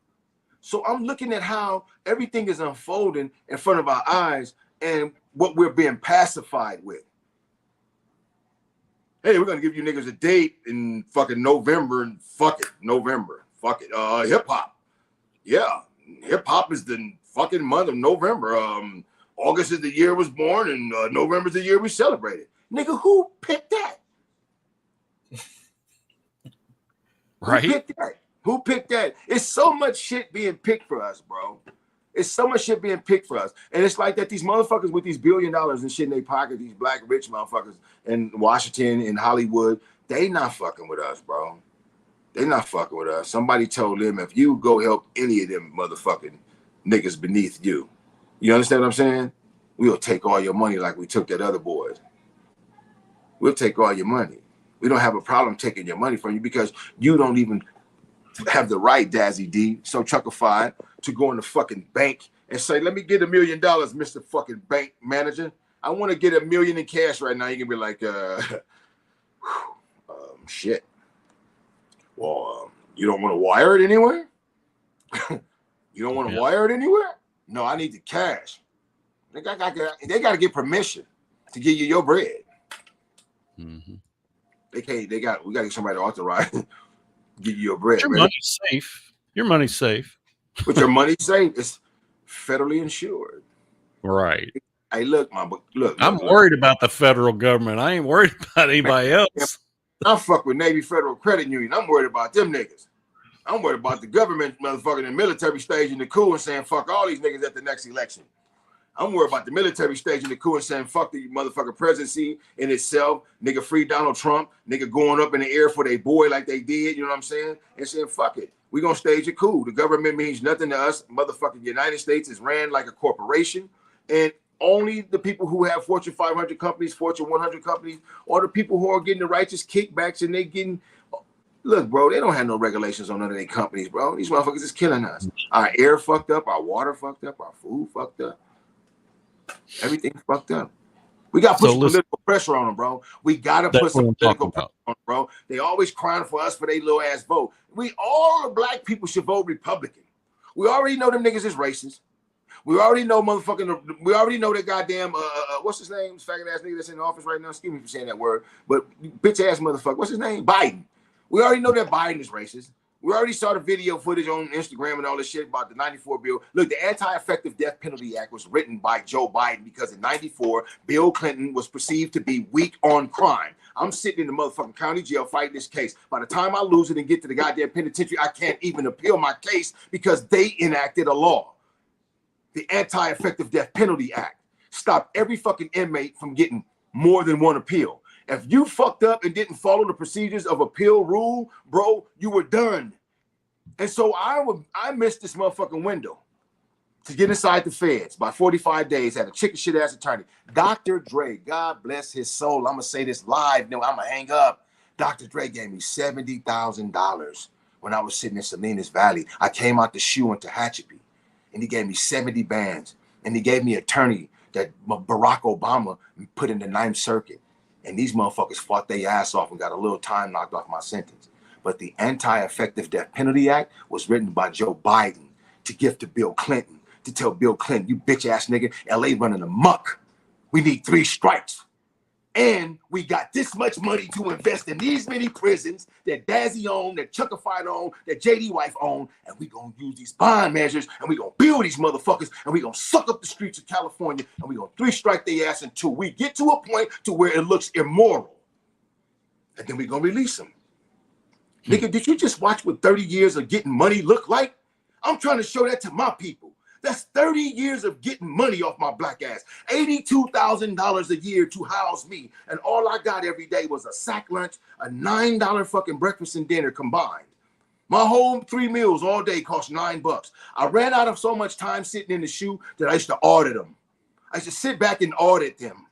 So I'm looking at how everything is unfolding in front of our eyes and what we're being pacified with. Hey, we're gonna give you niggas a date in fucking November and fuck it, November. Fuck it. Hip hop. Yeah, hip hop is the fucking month of November. August is the year I was born, and November is the year we celebrated. Nigga, who picked that? Right? Who picked that? Who picked that? It's so much shit being picked for us, bro. It's so much shit being picked for us. And it's like that these motherfuckers with these $1 billion and shit in their pocket, these black rich motherfuckers in Washington, in Hollywood, they not fucking with us, bro. They not fucking with us. Somebody told them, if you go help any of them motherfucking niggas beneath you, you understand what I'm saying? We'll take all your money like we took that other boys. We'll take all your money. We don't have a problem taking your money from you because you don't even have the right, Dazzy D, so chuckified, to go in the fucking bank and say, let me get $1 million, Mr. fucking bank manager. I want to get $1 million in cash right now. You can be like, shit. Well, you don't want to wire it anywhere? You don't want to wire it anywhere? No, I need the cash. They got to get permission to give you your bread. Mm-hmm. We got to get somebody to authorize give you your bread. Your money's safe. Your money's safe. But your money's safe. It's federally insured. Right. Hey, look. I'm worried about the federal government. I ain't worried about anybody else. I fuck with Navy Federal Credit Union. I'm worried about them niggas. I'm worried about the government motherfucking the military staging the coup and saying fuck all these niggas at the next election. I'm worried about the military staging the coup and saying fuck the motherfucking presidency in itself. Nigga free Donald Trump. Nigga going up in the air for their boy like they did. You know what I'm saying? And saying fuck it. We gonna stage a coup. The government means nothing to us. Motherfucking United States is ran like a corporation. And only the people who have Fortune 500 companies, Fortune 100 companies, or the people who are getting the righteous kickbacks and they getting, look, bro, they don't have no regulations on none of their companies, bro. These motherfuckers is killing us. Our air fucked up, our water fucked up, our food fucked up. Everything fucked up. We got to put some political pressure on them, bro. We got to put some political pressure on them, bro. They always crying for us for their little ass vote. All the black people should vote Republican. We already know them niggas is racist. We already know we already know that goddamn, what's his name? Faggot ass nigga that's in the office right now. Excuse me for saying that word. But bitch ass motherfucker. What's his name? Biden. We already know that Biden is racist. We already saw the video footage on Instagram and all this shit about the 94 bill. Look, the Anti-Effective Death Penalty Act was written by Joe Biden because in 94, Bill Clinton was perceived to be weak on crime. I'm sitting in the motherfucking county jail fighting this case. By the time I lose it and get to the goddamn penitentiary, I can't even appeal my case because they enacted a law. The Anti-Effective Death Penalty Act stopped every fucking inmate from getting more than one appeal. If you fucked up and didn't follow the procedures of appeal rule, bro, you were done. And so I missed this motherfucking window to get inside the feds by 45 days, had a chicken shit ass attorney. Dr. Dre, God bless his soul. I'm gonna say this live, no, I'm gonna hang up. Dr. Dre gave me $70,000 when I was sitting in Salinas Valley. I came out the shoe in Tehachapi, and he gave me 70 bands, and he gave me an attorney that Barack Obama put in the Ninth Circuit. And these motherfuckers fought their ass off and got a little time knocked off my sentence. But the Anti-Effective Death Penalty Act was written by Joe Biden to give to Bill Clinton, to tell Bill Clinton, you bitch ass nigga, LA running amok. We need 3 strikes. And we got this much money to invest in these many prisons that Dazzy own, that Chuckified own, that J-Dee wife own, and we gonna use these bond measures, and we gonna build these motherfuckers, and we gonna suck up the streets of California, and we gonna 3 strike their ass until we get to a point to where it looks immoral. And then we gonna release them. Nigga, did you just watch what 30 years of getting money look like? I'm trying to show that to my people. That's 30 years of getting money off my black ass. $82,000 a year to house me. And all I got every day was a sack lunch, a $9 fucking breakfast and dinner combined. My whole 3 meals all day cost $9. I ran out of so much time sitting in the shoe that I used to audit them. I used to sit back and audit them.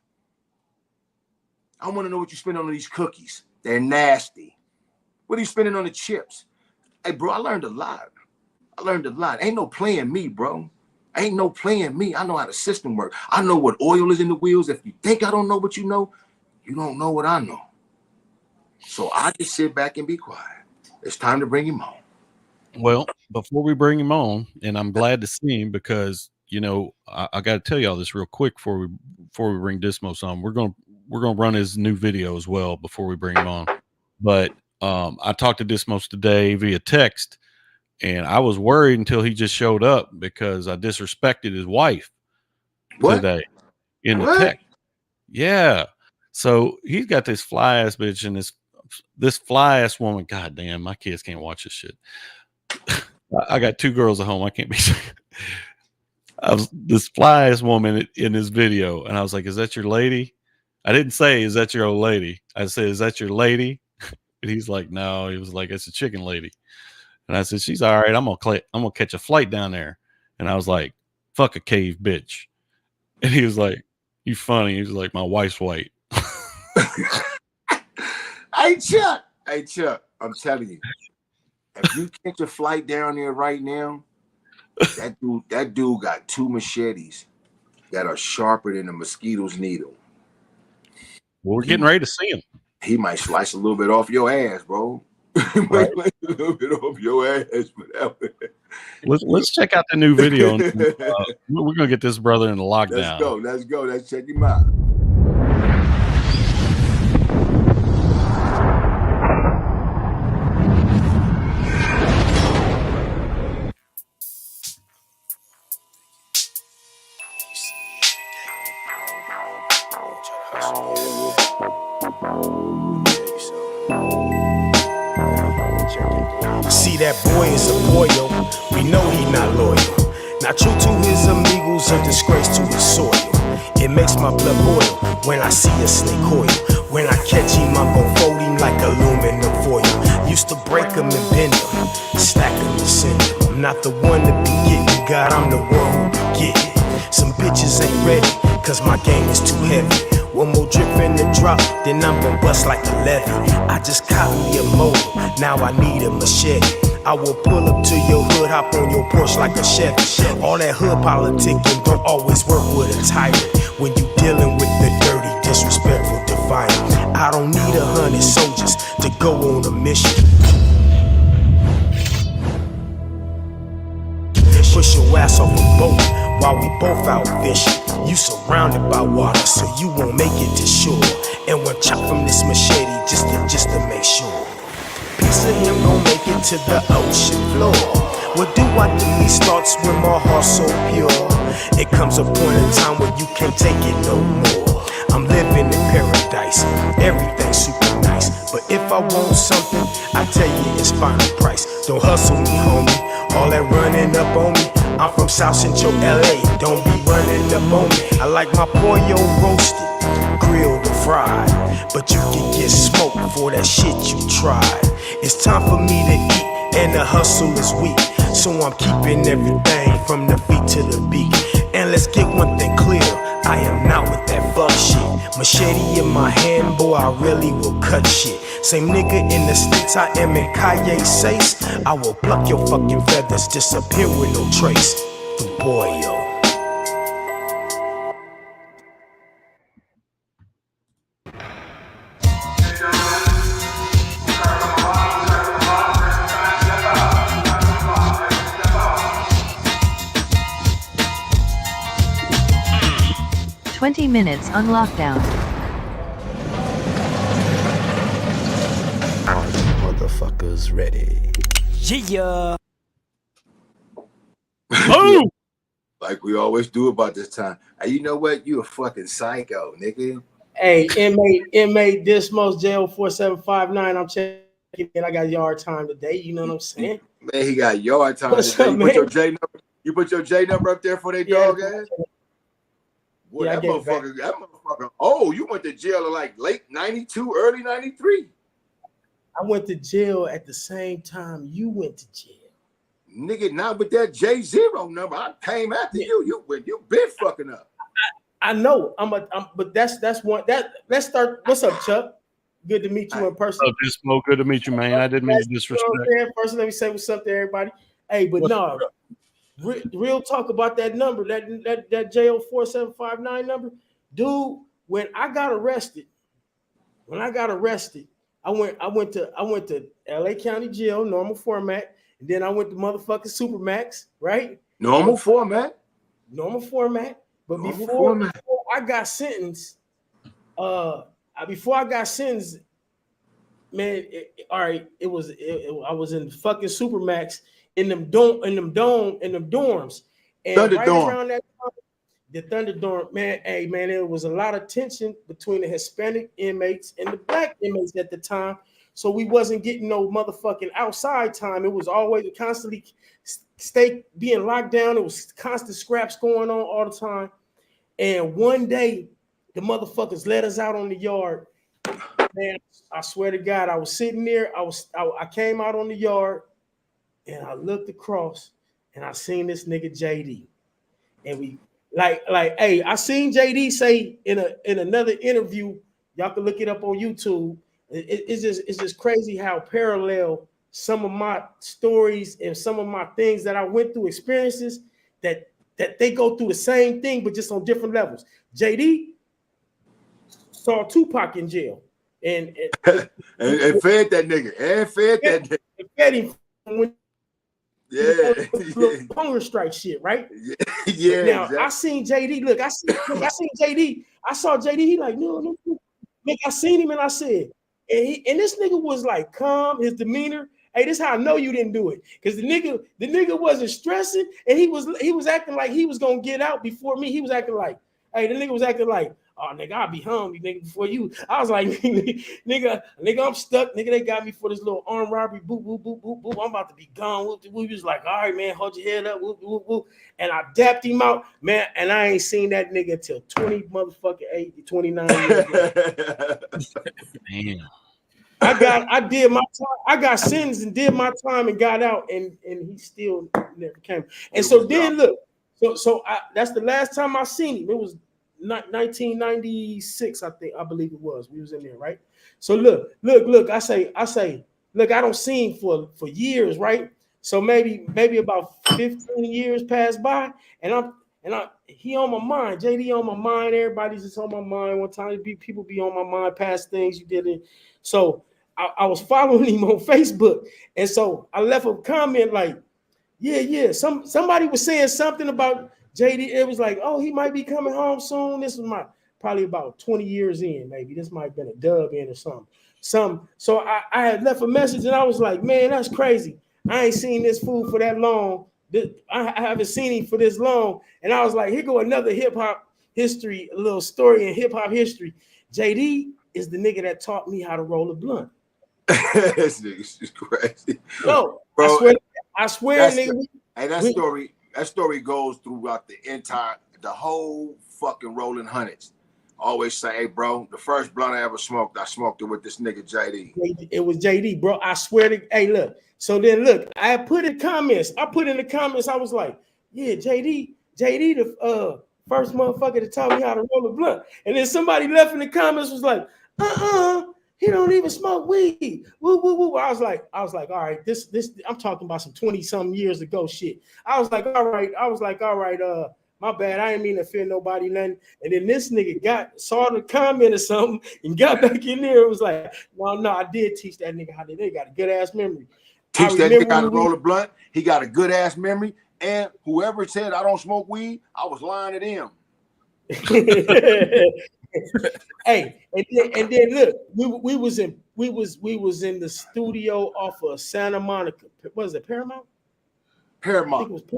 I want to know what you spend on these cookies. They're nasty. What are you spending on the chips? Hey, bro, I learned a lot. Ain't no playing me, bro. Ain't no playing me. I know how the system works. I know what oil is in the wheels. If you think I don't know what you know, you don't know what I know. So I just sit back and be quiet. It's time to bring him home. Well, before we bring him on, and I'm glad to see him because, you know, I got to tell y'all this real quick before we bring Dismost on. We're gonna run his new video as well before we bring him on. But I talked to Dismost today via text. And I was worried until he just showed up because I disrespected his wife today in the text. Yeah. So he's got this fly ass bitch and this fly ass woman. God damn, my kids can't watch this shit. I got 2 girls at home. I can't be. I was this fly ass woman in this video, and I was like, "Is that your lady?" I didn't say, "Is that your old lady?" I said, "Is that your lady?" And he's like, "No." He was like, "It's a chicken lady." And I said, "She's all right. I'm gonna catch a flight down there." And I was like, "Fuck a cave bitch." And he was like, "You funny." He was like, "My wife's white." Hey Chuck, I'm telling you, if you catch a flight down there right now, that dude got 2 machetes that are sharper than a mosquito's needle. Well, we're getting ready to see him. He might slice a little bit off your ass, bro. He might slice a little bit off your ass, Let's check out the new video. And, we're gonna get this brother in the lockdown. Let's go. Let's check him out. See, that boy is a boyo. We know he not loyal. Not true to his amigos, a disgrace to his soil. It makes my blood boil when I see a snake coil. When I catch him, I'm gon' fold him like aluminum foil. Used to break him and bend him, stack him and send him. I'm not the one to be getting God, I'm the one who be getting. Some bitches ain't ready, cause my game is too heavy. One more drip in the drop, then I'm gon' bust like a levy. I just caught me a motor, now I need a machete. I will pull up to your hood, hop on your porch like a Chevy. All that hood politicking don't always work with a tyrant. When you dealing with the dirty, disrespectful defiant. I don't need 100 soldiers to go on a mission. Push your ass off a boat while we both out fishing. You surrounded by water, so you won't make it to shore. And one chop from this machete just to make sure. Piece of him gon' make it to the ocean floor. What do I do? These thoughts when my heart's so pure. It comes a point in time where you can't take it no more. I'm living in paradise, everything's super nice. But if I want something, I tell you it's final price. Don't hustle me, homie. All that running up on me. I'm from South Central LA, don't be running up on me. I like my pollo roasted, grilled or fried. But you can get smoked for that shit you tried. It's time for me to eat, and the hustle is weak. So I'm keeping everything from the feet to the beak. And let's get one thing clear, I am not with that fuck shit. Machete in my hand, boy, I really will cut shit. Same nigga in the States, I am in Kanye Sace. I will pluck your fucking feathers, disappear with no trace. Boy, yo. Minutes on lockdown. Motherfuckers ready. Yeah. Boom! Like we always do about this time. Hey, you know what? You a fucking psycho, nigga. Hey, inmate Dismost J-Dee. I'm checking in. I got yard time today. You know what I'm saying? Man, he got yard time today. You put your J number up there for their dog ass? Boy, yeah, that motherfucker. Oh, you went to jail in like late 92, early 93. I went to jail at the same time you went to jail. Nigga, not with that J0 number. I came after you. You been fucking up. I know. But that's one. Let's start. What's up, Chuck? Good to meet you in person. Oh, Dismo, good to meet you, man. I didn't mean to disrespect. First, let me say what's up to everybody. Hey, but no. Real talk about that number, that J04759 number, dude. When I got arrested, I went to LA County Jail, normal format, and then I went to motherfucking Supermax, right? Normal format. But before I got sentenced, man, I was in fucking Supermax. In them dorms, and right around that time, the Thunderdome, man. Hey, man, there was a lot of tension between the Hispanic inmates and the black inmates at the time. so we wasn't getting no motherfucking outside time. It was always constantly stay being locked down. It was constant scraps going on all the time. And one day, the motherfuckers let us out on the yard. Man, I swear to God, I was sitting there. I came out on the yard, and I looked across, and I seen this nigga J-Dee, and we like, hey, I seen J-Dee say in another interview. Y'all can look it up on YouTube. It's just crazy how parallel some of my stories and some of my things that I went through, experiences that they go through the same thing, but just on different levels. J-Dee saw Tupac in jail and fed that nigga. And fed that nigga. Fed him when yeah. hunger strike shit, right? Yeah. Now exactly. I seen J-Dee. Look, I seen J-Dee. I saw J-Dee. He like, no. Look, I seen him and I said, and this nigga was like calm, his demeanor. Hey, this is how I know you didn't do it. Because the nigga wasn't stressing, and he was acting like he was gonna get out before me. He was acting like, hey, the nigga was acting like, oh nigga, I'll be home, nigga, before you. I was like, nigga, I'm stuck. Nigga, they got me for this little armed robbery. Boop, boop, boop, boop, boop. I'm about to be gone. Whoop, whoop. He was like, all right, man, hold your head up. Whoop, whoop, whoop. And I dapped him out, man. And I ain't seen that nigga until 29 years ago. Damn. I did my time. I got sentenced and did my time and got out, and he still never came. And so then look, so that's the last time I seen him. It was 1996, I believe it was. We was in there, right? So look. I say, look, I don't see him for years, right? So maybe about 15 years passed by, and he on my mind. J-Dee on my mind. Everybody's just on my mind. One time, people be on my mind, past things you did it. So I was following him on Facebook, and so I left a comment like, yeah. Somebody was saying something about J-Dee. It was like, oh, he might be coming home soon. This was probably about 20 years in, maybe. This might have been a dub in or something. So I had left a message, and I was like, man, that's crazy. I ain't seen this fool for that long. I haven't seen him for this long. And I was like, here go another hip hop history, a little story in hip hop history. J-Dee is the nigga that taught me how to roll a blunt. This nigga's just crazy. No, bro, I swear, nigga. Hey, that story goes throughout the whole fucking Rolling Hundreds. Always say, hey, bro, the first blunt I ever smoked, I smoked it with this nigga J-Dee. It was J-Dee, bro. I swear to, hey, look. So then look, I put in the comments, I was like, yeah, J-Dee, the first motherfucker to taught me how to roll a blunt. And then somebody left in the comments was like, he don't even smoke weed. Woo, woo, woo. I was like, all right, this I'm talking about some 20-something years ago shit. I was like, all right, my bad. I didn't mean to offend nobody, nothing. And then this nigga saw the comment or something and got back in there. It was like, well, no, I did teach that nigga how to. They got a good ass memory. Teach that nigga how to roll a blunt. He got a good ass memory. And whoever said I don't smoke weed, I was lying to them. Hey, and then look, we was in the studio off of Santa Monica. Was it Paramount? Paramount. I think it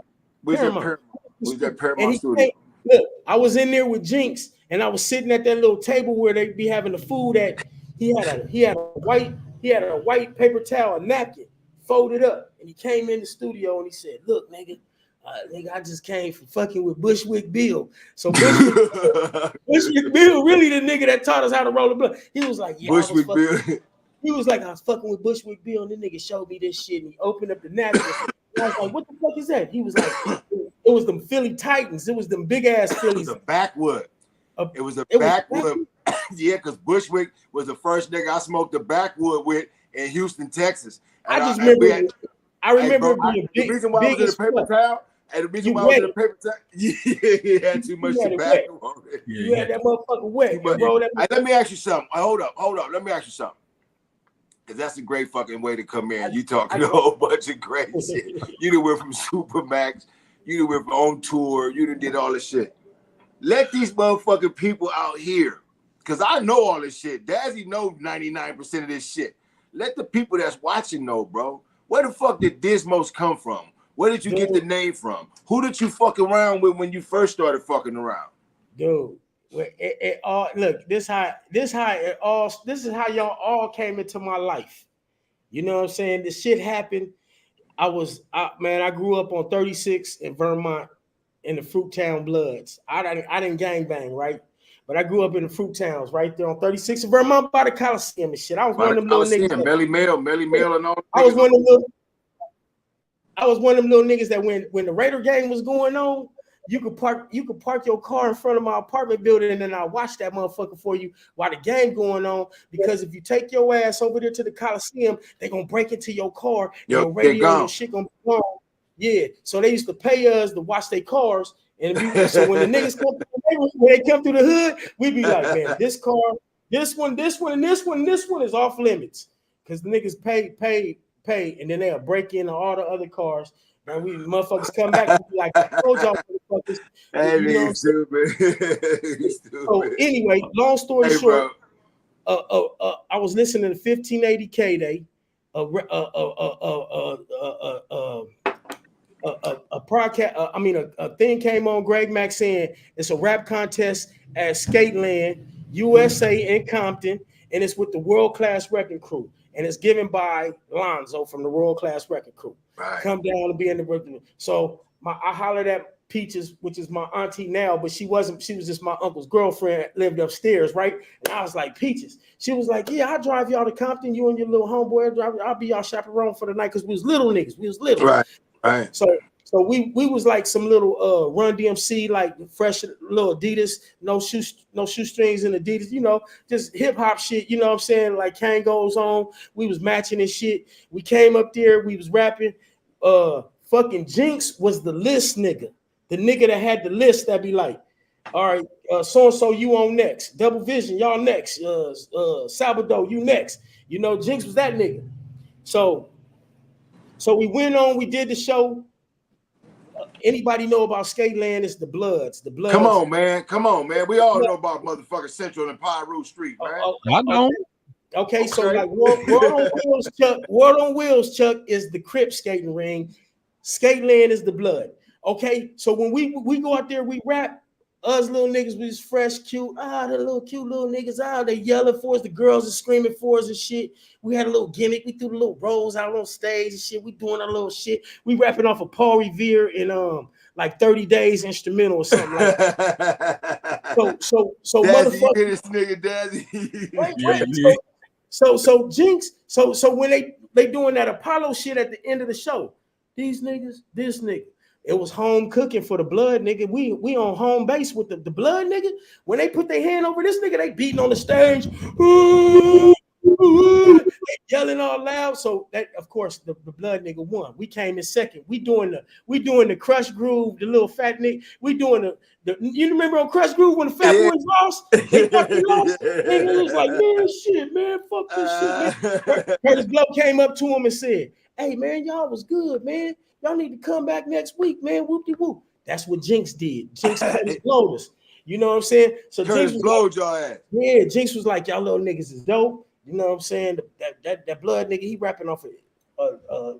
was Paramount. We was at Paramount Studio. Look, I was in there with Jinx, and I was sitting at that little table where they be having the food at. He had a white paper towel, a napkin, folded up, and he came in the studio and he said, "Look, nigga, I just came from fucking with Bushwick Bill. So Bushwick Bill really the nigga that taught us how to roll a blunt." He was like, "Yeah, Bushwick Bill." He was like, "I was fucking with Bushwick Bill," and the nigga showed me this shit, and he opened up the napkin. I was like, "What the fuck is that?" He was like, "It was them Philly Titans. It was them big ass Phillies." It was a backwood. It was a backwood. Yeah, because Bushwick was the first nigga I smoked the backwood with in Houston, Texas. And I remember the reason why I was in the paper towel, and the reason why I was in the paper towel, he had too much tobacco on it. You had that motherfucker wet. Let me ask you something. Hold up. Let me ask you something. Because that's a great fucking way to come in. You talking a whole bunch of great shit. You done went from Supermax. You done went from On Tour. You done did all this shit. Let these motherfucking people out here, because I know all this shit. Dazzy knows 99% of this shit. Let the people that's watching know, bro. Where the fuck did Dismost come from? Where did you get the name from? Who did you fuck around with when you first started fucking around? Dude, it all look. This is how y'all all came into my life. You know what I'm saying? This shit happened. I grew up on 36 in Vermont in the Fruittown Bloods. I didn't gangbang, right? But I grew up in the Fruit Towns right there on 36 in Vermont by the Coliseum and shit. I was By one the of them little niggas. Coliseum, Melly Mel, and all. I was one of them little. I was one of them little niggas that when the Raider game was going on, you could park your car in front of my apartment building, and then I watch that motherfucker for you while the game going on. Because if you take your ass over there to the Coliseum, they gonna break into your car and your radio and your shit gonna be gone. Yeah, so they used to pay us to watch their cars, and so when the niggas when they come through the hood, we be like, man, this car, this one, and this one is off limits because the niggas pay, and then they'll break into all the other cars. And we motherfuckers come back and be like, I told y'all motherfuckers. Hey, You know man, stupid. So anyway, long story short, I was listening to 1580 K-Day, a podcast. A thing came on. Greg Mack saying it's a rap contest at Skateland, USA in Compton, and it's with the World Class Wrecking Crew, and it's given by Lonzo from the World Class Wrecking Crew. Right. Come down and be in the room. So I hollered at Peaches, which is my auntie now, but she was just my uncle's girlfriend, lived upstairs, right? And I was like, Peaches. She was like, yeah, I'll drive y'all to Compton, you and your little homeboy. I'll be y'all chaperone for the night, because we was little niggas. We was little. Right. So we was like some little Run DMC, like fresh little Adidas, no shoestrings and Adidas, you know, just hip hop shit, you know what I'm saying? Like Kango's on. We was matching and shit. We came up there, we was rapping. Fucking Jinx was the list nigga. The nigga that had the list that be like, all right, so-and-so, you on next. Double Vision, y'all next. Salvador, you next. You know, Jinx was that nigga. So we went on, we did the show. Anybody know about Skateland? It's the Bloods. The Bloods. Come on, man. We all know about motherfucking Central and Pyro Street, man. I know. Okay, so like World on Wheels, Chuck, is the Crip skating ring. Skateland is the Blood. Okay, so when we go out there, we rap. Us little niggas, we was fresh, cute. The little cute little niggas. They yelling for us. The girls are screaming for us and shit. We had a little gimmick. We threw the little rolls out on stage and shit. We doing our little shit. We rapping off of Paul Revere in like 30 Days instrumental or something like that. So Dazzy, motherfucker, this nigga Dazzy. Right. So Jinx, so when they doing that Apollo shit at the end of the show, these niggas, this nigga. It was home cooking for the Blood, nigga. We on home base with the Blood, nigga. When they put their hand over this nigga, they beating on the stage, they yelling all loud. So that, of course, the Blood nigga won. We came in second. We doing the Crush Groove, the little fat nigga. We doing the you remember on Crush Groove when the fat boys lost? They fucking lost. Nigga, it was like, man, shit, man, fuck this shit, man. Curtis Blow came up to him and said, hey, man, y'all was good, man. Y'all need to come back next week, man. Whoop-de-whoop. That's what Jinx did. Jinx blowed us. You know what I'm saying? So Curtis Jinx blowed y'all ass. Yeah, Jinx was like, y'all little niggas is dope. You know what I'm saying? That Blood nigga, he rapping off a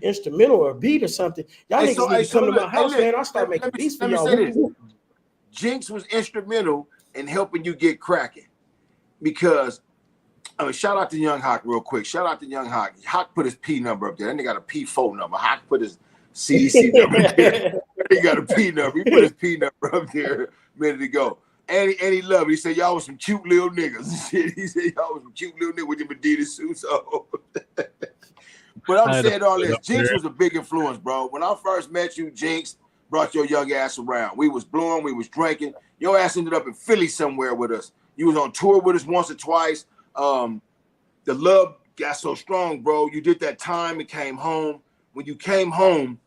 instrumental or a beat or something. Y'all niggas need to come to my house, man. I'll start making beats for y'all. Let me say this. Jinx was instrumental in helping you get cracking, because shout out to Young Hawk real quick. Shout out to Young Hawk. Hawk put his P number up there. Then they got a P4 number. Hawk put his CDC number there. He got a P number. He put his P number up there a minute ago. And he loved it. He said, y'all was some cute little niggas. He said, y'all was some cute little niggas with your Adidas suits on. But I'm saying all this. Jinx was a big influence, bro. When I first met you, Jinx brought your young ass around. We was blowing. We was drinking. Your ass ended up in Philly somewhere with us. You was on tour with us once or twice. The love got so strong, bro. You did that time and came home. When you came home,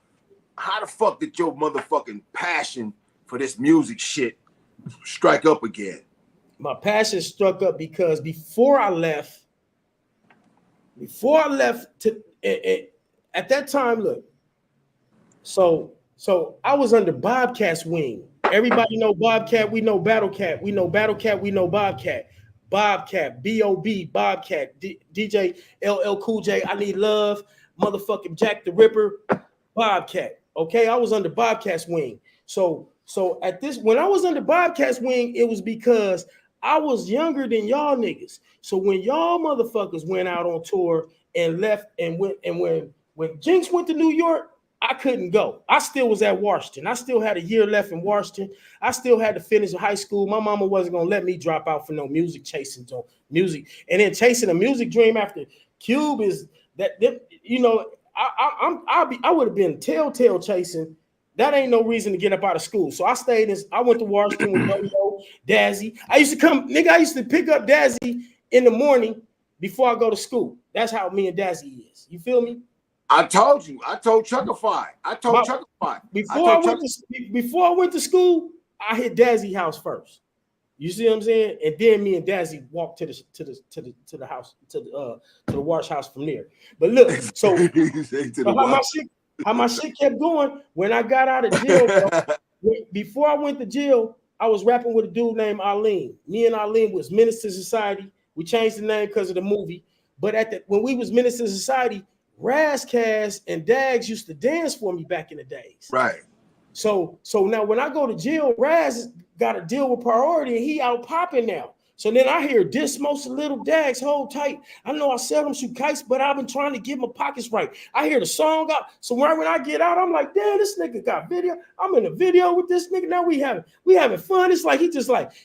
how the fuck did your motherfucking passion for this music shit strike up again? My passion struck up because before I left to at that time, look. So I was under Bobcat's wing. Everybody know Bobcat. We know Battle Cat. We know Battle Cat. We know Bobcat. Bobcat, B.O.B., Bobcat, DJ LL Cool J, I Need Love, motherfucking Jack the Ripper, Bobcat. Okay, I was under Bobcat's wing. So when I was under Bobcat's wing, it was because I was younger than y'all niggas. So when y'all motherfuckers went out on tour and left and went. And when Jinx went to New York, I couldn't go. I still was at Washington. I still had a year left in Washington. I still had to finish high school. My mama wasn't gonna let me drop out for no music chasing music. And then chasing a music dream after Cube is that you know, I would have been telltale chasing. That ain't no reason to get up out of school. So I stayed in, I went to Washington with Yo-Yo, Dazzy. I used to pick up Dazzy in the morning before I go to school. That's how me and Dazzy is. You feel me? I told you. I told Chuckify. Before I went to school, I hit Dazzy house first. You see what I'm saying? And then me and Dazzy walked to the house to the wash house from there. But look, so how my shit kept going when I got out of jail. Before I went to jail, I was rapping with a dude named Arlene. Me and Arlene was Minister Society. We changed the name because of the movie. But when we was Minister Society, Razcast and Dags used to dance for me back in the days. Right. So now when I go to jail, Raz got to deal with priority and he out popping now. So then I hear Dismost and Little Dags, hold tight. I know I seldom shoot kites, but I've been trying to get my pockets right. I hear the song out. So when I get out, I'm like, damn, this nigga got video. I'm in a video with this nigga. Now we having fun. It's like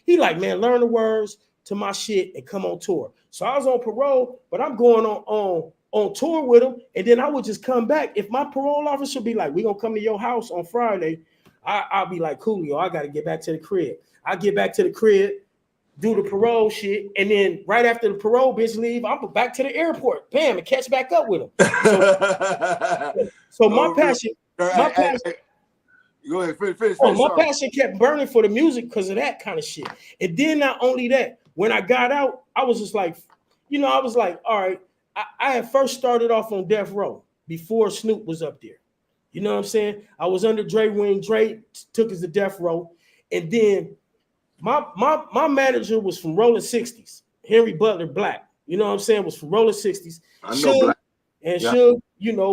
he like, man, learn the words to my shit and come on tour. So I was on parole, but I'm going on tour with him, and then I would just come back. If my parole officer be like, we gonna come to your house on Friday, I'll be like, cool, yo, I gotta get back to the crib. I get back to the crib, do the parole shit, and then right after the parole bitch leave, I'm back to the airport, bam, and catch back up with him. So my passion, Go ahead, finish. My passion kept burning for the music because of that kind of shit. And then not only that, when I got out, I was just like, I was like, all right. I had first started off on Death Row before Snoop was up there. You know what I'm saying? I was under Dre wing. Dre took us to Death Row. And then my manager was from Rolling 60s. Henry Butler Black. You know what I'm saying? Was from Rolling 60s. I know Black. And Suge,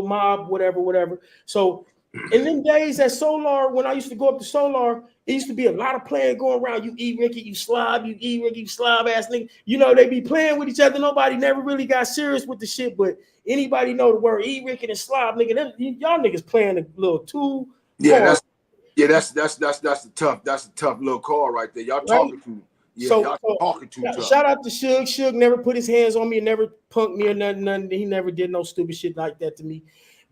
Mob, whatever. So in them days at Solar, when I used to go up to Solar, it used to be a lot of playing going around. You eat Ricky, you slob, you slob ass nigga. They be playing with each other. Nobody never really got serious with the shit, but anybody know the word eat Ricky and slob, nigga. Y'all niggas playing a little too. That's the tough little call right there. Y'all talking too. Yeah, y'all talking too tough. Shout out to Suge. Suge never put his hands on me and never punked me or nothing. He never did no stupid shit like that to me.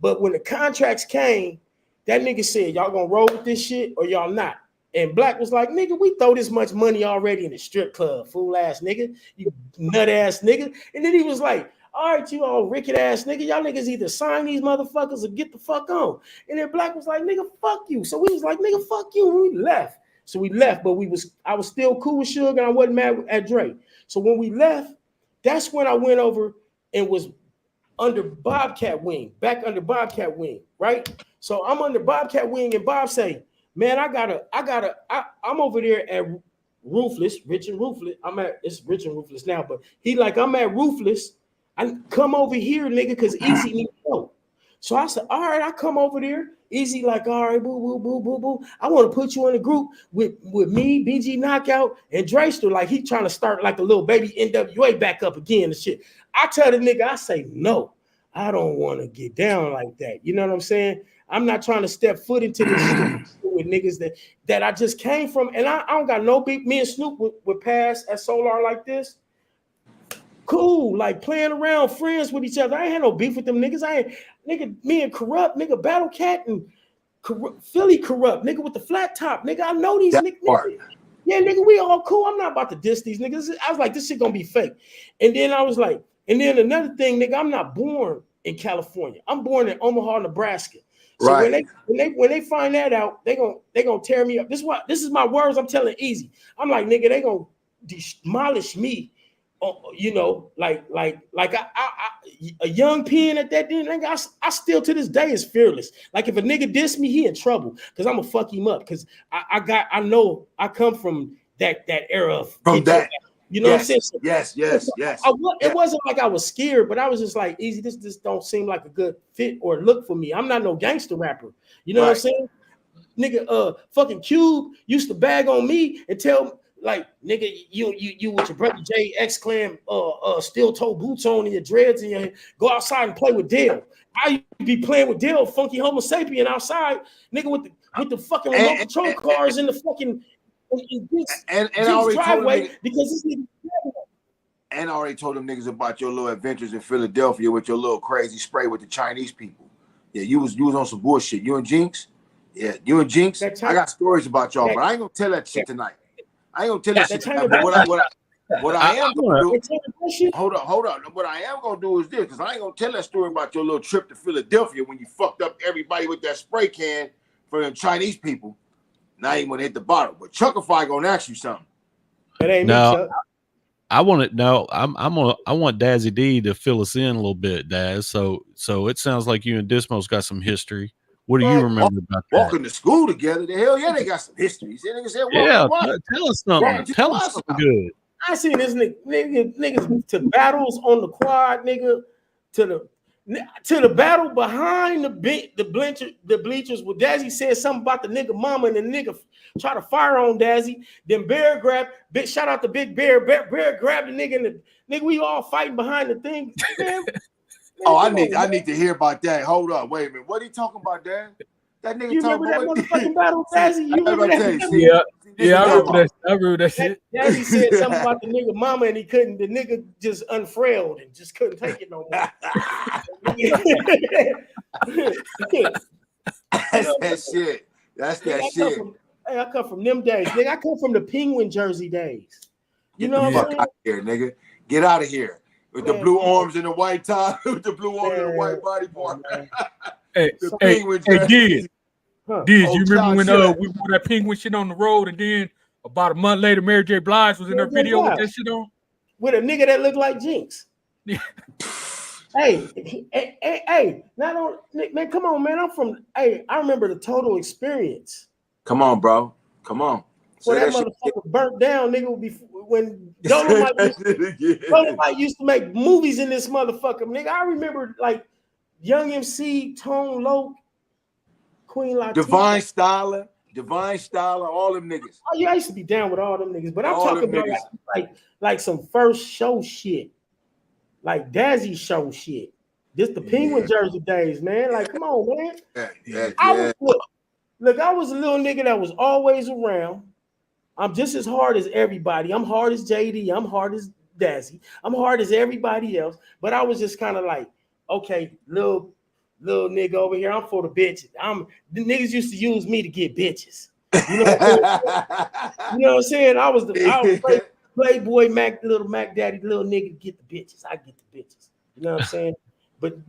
But when the contracts came, that nigga said, y'all gonna roll with this shit or y'all not? And Black was like, nigga, we throw this much money already in the strip club, fool ass nigga, you nut ass nigga. And then he was like, all right, you all wicked ass nigga, y'all niggas either sign these motherfuckers or get the fuck on. And then Black was like, nigga, fuck you. So we was like, nigga, fuck you. And we left. So we left, but I was still cool with Suge and I wasn't mad at Dre. So when we left, that's when I went over and was under Bobcat Wing, right? So I'm under Bobcat Wing and Bob say, man, I'm over there at Ruthless, Rich and Ruthless. It's Rich and Ruthless now, but he like, I'm at Ruthless. I come over here, nigga, because Easy needs help. So I said, all right, I come over there. Easy like, all right, boo. I want to put you in a group with me, BG Knockout, and Drayster. Like he trying to start like a little baby NWA back up again and shit. I tell the nigga, I say, no, I don't want to get down like that. You know what I'm saying? I'm not trying to step foot into this shit with niggas that I just came from. And I don't got no beef. Me and Snoop would pass at Solar like this. Cool, like playing around, friends with each other. I ain't had no beef with them niggas. Me and Corrupt, nigga, Battle Cat and Philly Corrupt, nigga with the flat top, nigga. I know these niggas. Yeah, nigga, we all cool. I'm not about to diss these niggas. I was like, this shit gonna be fake. And then I was like, and then another thing, nigga, I'm not born in California. I'm born in Omaha, Nebraska. So right. when they find that out, they gonna tear me up. This is my words. I'm telling Easy. I'm like, nigga, they gonna demolish me. Like a young pen at that day, nigga, I still to this day is fearless. Like if a nigga diss me, he in trouble because I'm gonna fuck him up because I know I come from that era of from that. You know what I'm saying? So, yes. It wasn't like I was scared, but I was just like, Easy, this don't seem like a good fit or look for me. I'm not no gangster rapper. You know what I'm saying? Nigga, fucking Cube used to bag on me and tell like nigga, you with your brother J X Clan, steel toe boots on and your dreads and your go outside and play with Dale. How you be playing with Dale, funky Homo sapien outside, nigga, with the fucking remote control cars in the fucking and I already driveway told him because this nigga. And I already told them niggas about your little adventures in Philadelphia with your little crazy spray with the Chinese people. Yeah, you was on some bullshit. You and Jinx. Yeah, you and Jinx. I got stories about y'all, but I ain't gonna tell that shit tonight. I ain't gonna tell that shit tonight. But what I am gonna do. Hold on. What I am gonna do is this, because I ain't gonna tell that story about your little trip to Philadelphia when you fucked up everybody with that spray can for them Chinese people. Now you want to hit the bottle, but Chuckify gonna ask you something. It ain't me, Chuck. I want it. No, I want Dazzy D to fill us in a little bit, Daz. So it sounds like you and Dismost got some history. What do you remember about that? Walking to school together, the hell yeah, they got some history. Niggas said, yeah, tell us something. Tell us something good. I seen this niggas to battles on the quad, nigga, to the battle behind the bleachers where Dazzy said something about the nigga mama and the nigga try to fire on Dazzy. Then Bear grabbed, shout out to Big Bear. Bear grabbed the nigga and the nigga, we all fighting behind the thing. Man, I need to hear about that. Hold up, wait a minute. What are you talking about, Dad? That nigga you talking remember about that motherfucking battle, Dazzy? You remember that? Yeah, I remember that shit. Dazzy said something about the nigga mama and he couldn't. The nigga just unfrailed and just couldn't take it no more. That's that shit. That's that shit. I come from them days, nigga. I come from the Penguin jersey days. You know what I'm saying? Out here, nigga. Get out of here with the blue arms and the white tie, with the blue arms and the white body part. Hey, Diz, you remember when we wore that penguin shit on the road, and then about a month later, Mary J. Blige was in her video with that shit on? With a nigga that looked like Jinx. Hey, not on, man, come on, man. I remember the Total Experience. Come on, bro. Come on. When that motherfucker burnt down, nigga, would be when Dolomite used to make movies in this motherfucker. Nigga, I remember like Young MC, Tone Loc, Queen Latifah, Divine Styler, all them niggas. Oh yeah, I used to be down with all them niggas, but I'm talking about like some first show shit, like Dazzy show shit. This the Penguin jersey days, man. Like, come on, man. Look, I was a little nigga that was always around. I'm just as hard as everybody. I'm hard as J-Dee. I'm hard as Dazzy. I'm hard as everybody else. But I was just kind of like, okay, little nigga over here. I'm for the bitches. The niggas used to use me to get bitches. You know what I'm saying? I was Playboy Mac, little Mac Daddy, little nigga to get the bitches. I get the bitches. You know what I'm saying? But.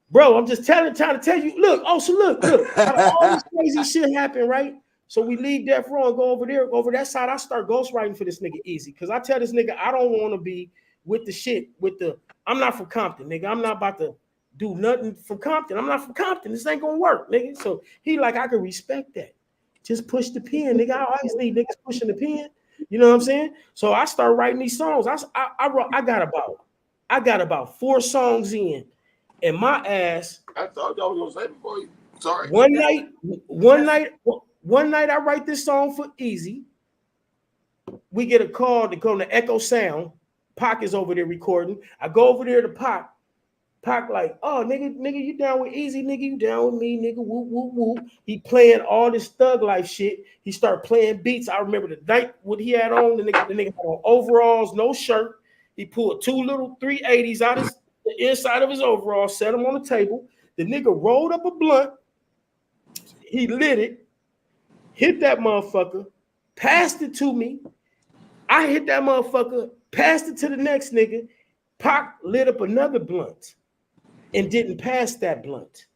Bro, I'm just trying to tell you. Look. All this crazy shit happened, right? So we leave Death Row and go over there, over that side. I start ghostwriting for this nigga Easy because I tell this nigga I don't want to be with the shit. I'm not from Compton, nigga. I'm not about to do nothing from Compton. I'm not from Compton. This ain't gonna work, nigga. So he like, I can respect that. Just push the pen, nigga. I always need niggas pushing the pen. You know what I'm saying? So I start writing these songs. I got about 4 songs in. And my ass. I thought y'all was gonna say before you. Sorry. One night I write this song for Easy. We get a call to go to Echo Sound. Pac is over there recording. I go over there to Pac. Pac like, oh nigga, you down with Easy, nigga? You down with me, nigga? Woo, woo, woo. He playing all this thug life shit. He started playing beats. I remember the night what he had on. The nigga had on overalls, no shirt. He pulled 2 little 380s out his the inside of his overall, set him on the table. The nigga rolled up a blunt. He lit it, hit that motherfucker, passed it to me. I hit that motherfucker, passed it to the next nigga. Pac lit up another blunt and didn't pass that blunt.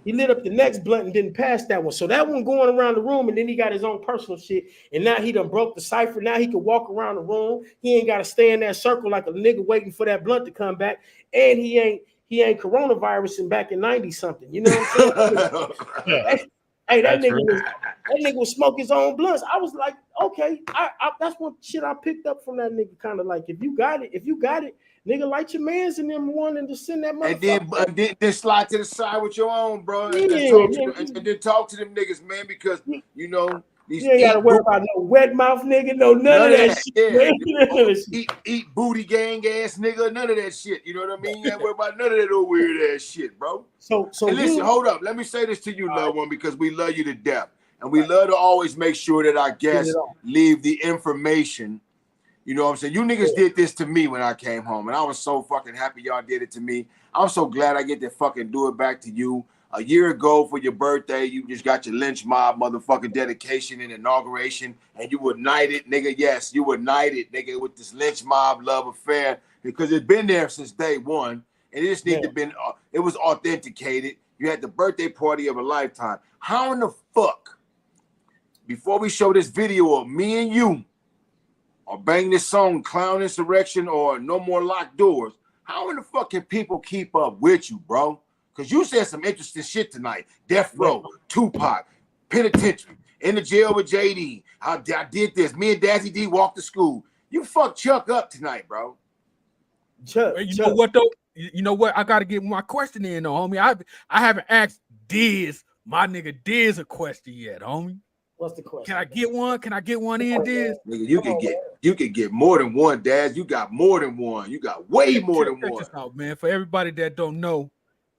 He lit up the next blunt and didn't pass that one. So that one going around the room, and then he got his own personal shit. And now he done broke the cipher. Now he can walk around the room. He ain't got to stay in that circle like a nigga waiting for that blunt to come back. And he ain't coronavirusing back in 90-something. You know what I'm saying? Hey, that nigga was smoking his own blunts. I was like, okay, that's one shit I picked up from that nigga. Kind of like, if you got it, nigga, light your mans in them wanting to send that motherfucker. And then slide to the side with your own, bro. And then talk to them niggas, man, because you These You ain't got to eat worry booty, about no wet mouth nigga, no none of that shit. Yeah. Man. None of that shit. Eat booty gang ass nigga, none of that shit. You know what I mean? You ain't worry about none of that old weird ass shit, bro. So And listen, you, hold up. Let me say this to you, loved one, because we love you to death. And we love to always make sure that our guests leave the information. You know what I'm saying? You niggas did this to me when I came home, and I was so fucking happy y'all did it to me. I'm so glad I get to fucking do it back to you. A year ago for your birthday, you just got your lynch mob motherfucking dedication and inauguration, and you were knighted, nigga. Yes, you were knighted, nigga, with this lynch mob love affair, because it's been there since day one, and it just need to been. It was authenticated. You had the birthday party of a lifetime. How in the fuck, before we show this video of me and you, or bang this song, Clown Insurrection, or No More Locked Doors, how in the fuck can people keep up with you, bro? Because you said some interesting shit tonight. Death Row, Tupac, Penitentiary, in the jail with J-Dee. I did this. Me and Dazzy D walked to school. You fucked Chuck up tonight, bro. Chuck, know what, though? You know what? I got to get my question in, though, homie. I haven't asked Diz, my nigga Diz, a question yet, homie. What's the question? Can I get one? Can I get one in, Diz? Nigga, you could get more than one, Daz. You got more than one. You got way more than one. Check this out, man. For everybody that don't know,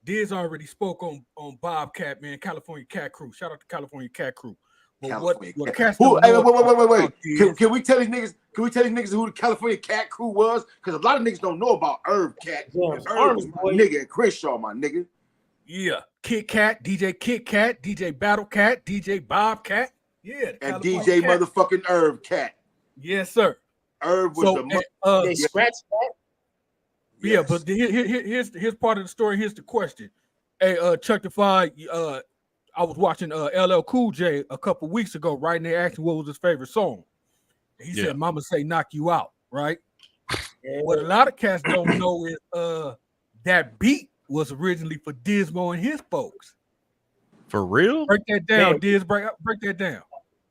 Diz already spoke on Bobcat, man, California Cat Crew. Shout out to California Cat Crew. But what cats don't know wait. Can we tell these niggas? Can we tell these niggas who the California Cat Crew was? Because a lot of niggas don't know about Herb Cat. Herb was my nigga, and Crenshaw, my nigga. Yeah, Kit Kat, DJ Battle Cat, DJ Bobcat. Yeah, and DJ Cat. Motherfucking Herb Cat. Yes, sir. Herb was they scratch that. Yeah, yes. But here's part of the story. Here's the question. Hey, Chuck Defy, I was watching LL Cool J a couple weeks ago, right? And they asked him what was his favorite song. He said, "Mama Say Knock You Out," right? What a lot of cats don't know is that beat was originally for Dismo and his folks. For real? Break that down, Diz. Break that down.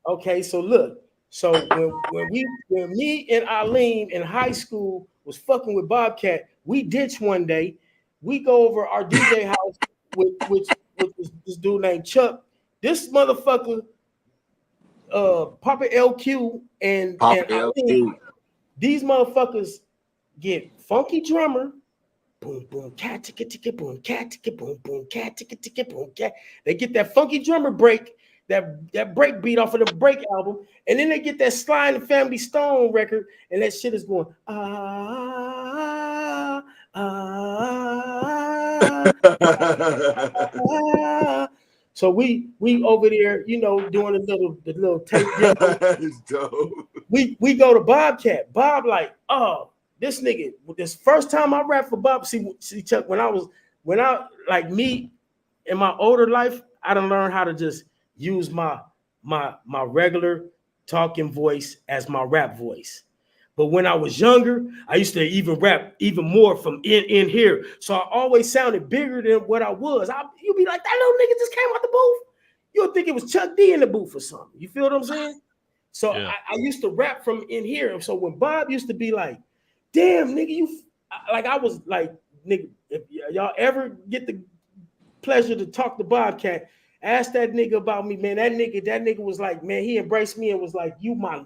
Okay, so look. So when me and Eileen in high school was fucking with Bobcat, we ditched one day. We go over our DJ house with this dude named Chuck. This motherfucker, Papa LQ and Eileen, these motherfuckers get funky drummer. Boom, boom, cat, ticket, ticket, boom, cat, ticket, boom, boom, cat, ticket, ticket, boom, cat. They get that funky drummer break. That break beat off of the Break album, and then they get that Sly and the Family Stone record, and that shit is going So we over there, you know, doing the little tape demo. That's dope. We go to Bobcat. Bob like, oh, this nigga. This first time I rap for Bob. See Chuck, when I like me in my older life, I done learned how to just use my regular talking voice as my rap voice. But when I was younger, I used to even rap even more from in here. So I always sounded bigger than what I was. You'd be like, that little nigga just came out the booth. You'll think it was Chuck D in the booth or something. You feel what I'm saying? So I used to rap from in here. So when Bob used to be like, damn, nigga, I was like, nigga, if y'all ever get the pleasure to talk to Bobcat, ask that nigga about me, man. That nigga was like, man, he embraced me and was like, you my,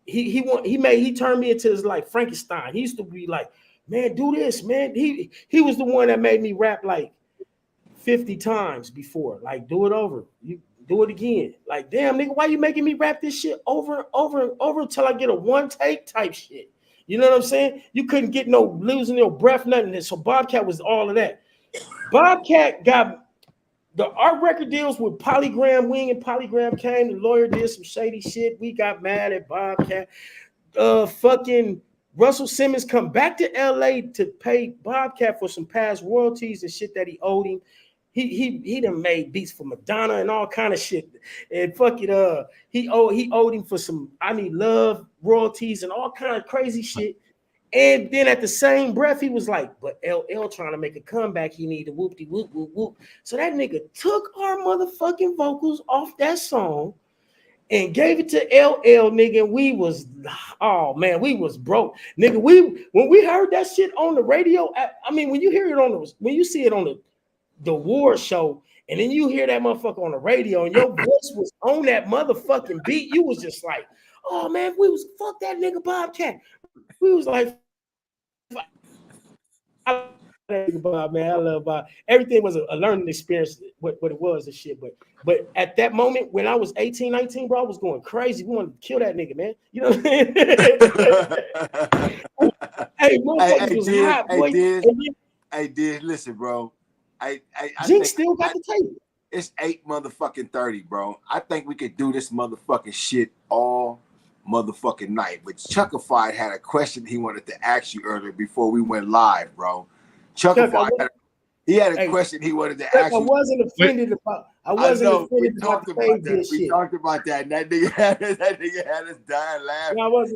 he turned me into his like Frankenstein. He used to be like, man, do this, man. He was the one that made me rap like 50 times before. Like, do it over. You do it again. Like, damn, nigga, why you making me rap this shit over and over and over until I get a one take type shit? You know what I'm saying? You couldn't get no losing your breath, nothing. So Bobcat was all of that. Bobcat got our record deals with Polygram Wing, and Polygram came. The lawyer did some shady shit. We got mad at Bobcat. Fucking Russell Simmons come back to LA to pay Bobcat for some past royalties and shit that he owed him. He done made beats for Madonna and all kind of shit. And fucking he owed him for some I Need Love royalties and all kind of crazy shit. And then at the same breath, he was like, but LL trying to make a comeback, he need to whoop-de-whoop, whoop, whoop. So that nigga took our motherfucking vocals off that song and gave it to LL, nigga. And we was, oh man, we was broke. Nigga, when we heard that shit on the radio, I mean, when you hear it when you see it on the war show, And then you hear that motherfucker on the radio, and your voice was on that motherfucking beat. You was just like, oh man, we was fuck that nigga Bobcat. We was like, I love that nigga Bob, man. I love Bob. Everything was a learning experience, what it was and shit. But at that moment, when I was 18, 19, bro, I was going crazy. We wanted to kill that nigga, man. You know what I'm saying? Hey, motherfuckers was hot, boy. Hey, Diz, listen, bro. I Jinx still got the tape. It's 8:30, bro. I think we could do this motherfucking shit all motherfucking night. But Chuckified had a question he wanted to ask you earlier before we went live, bro. Chuckified had a question he wanted to ask you. I wasn't offended about. I wasn't offended about the about that. shit. We talked about that. And that nigga had us dying laughing. And I was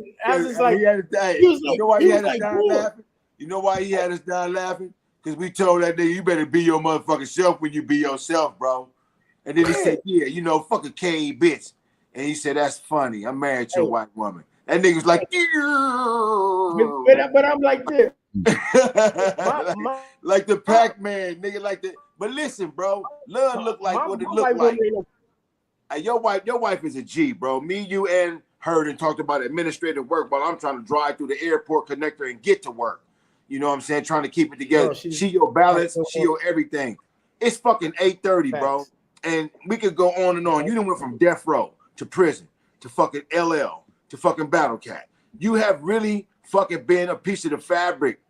just like, you know why he had us dying laughing? You know why he had us dying laughing? Because we told that nigga, you better be your motherfucking self when you be yourself, bro. And then he said, yeah, you know, fuck a K bitch. And he said, that's funny. I'm married to a white woman. That nigga was like, but I'm like this. like the Pac-Man, nigga, like the. But listen, bro, love look like what it look like. Hey, your wife is a G, bro. Me, you, and her and talked about administrative work while I'm trying to drive through the airport connector and get to work. You know what I'm saying? Trying to keep it together. No, she your balance, she your everything. It's fucking 8:30, bro. And we could go on and on. You done went from death row to prison to fucking LL to fucking Battle Cat. You have really fucking been a piece of the fabric.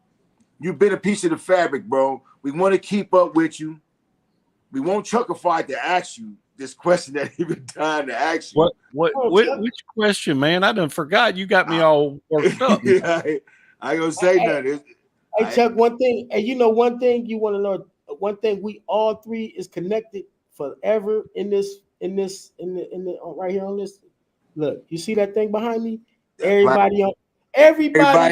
You've been a piece of the fabric, bro. We want to keep up with you. We won't Chuckified to ask you this question that he been dying to ask you. Which question, man? I done forgot. You got me all worked up. Yeah, I ain't gonna say nothing. Hey, Chuck, one thing, and you know one thing you want to know, one thing we all three is connected forever in the right here on this. Look, you see that thing behind me? Everybody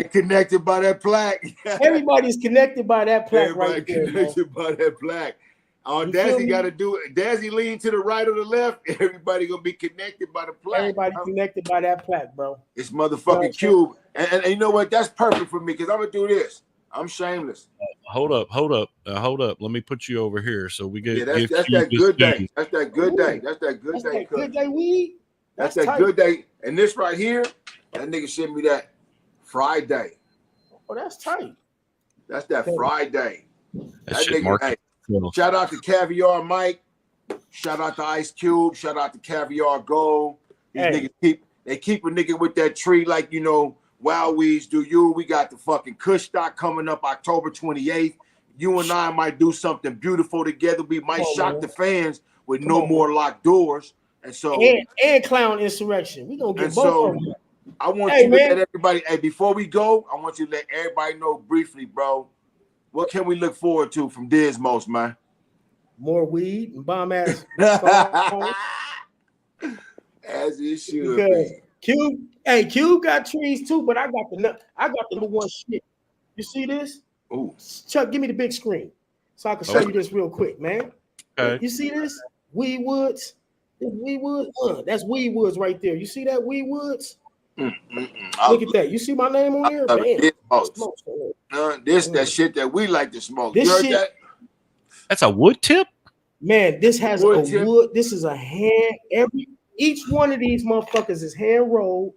connected by that plaque. Everybody's connected by that plaque. Everybody right there, connected by that plaque. Oh, Dazzy got to do it. Dazzy lean to the right or the left. Everybody gonna be connected by the plaque. Everybody connected by that plaque, bro. It's motherfucking Cube. And you know what? That's perfect for me because I'm gonna do this. I'm shameless. Hold up. Let me put you over here so we get. Yeah, that's that good day. That's that good day. That's that good day. Good day weed. That's that good day. And this right here, that nigga sent me that Friday. Oh, that's tight. That's that Friday. That shit nigga, hey, shout out to Caviar Mike. Shout out to Ice Cube. Shout out to Caviar Gold. These niggas keep a nigga with that tree like, you know, Wild Weeds do you. We got the fucking Kush stock coming up October 28th. You and I might do something beautiful together. We might shock the fans with no more locked doors. And so and clown insurrection. We gonna get both of them. I want you to let everybody. Hey, before we go, I want you to let everybody know briefly, bro. What can we look forward to from Dismost, man? More weed and bomb ass. As it should be. Cube got trees too, but I got the number one shit. You see this? Ooh. Chuck, give me the big screen so I can show you this real quick, man. Okay. You see this? Weed Woods. Weed Woods. That's Weed Woods right there. You see that Weed Woods? Look at that. You see my name on there? This that shit that we like to smoke. This you heard shit, that? That's a wood tip? Man, this has wood tip. This is a hand. Each one of these motherfuckers is hand rolled,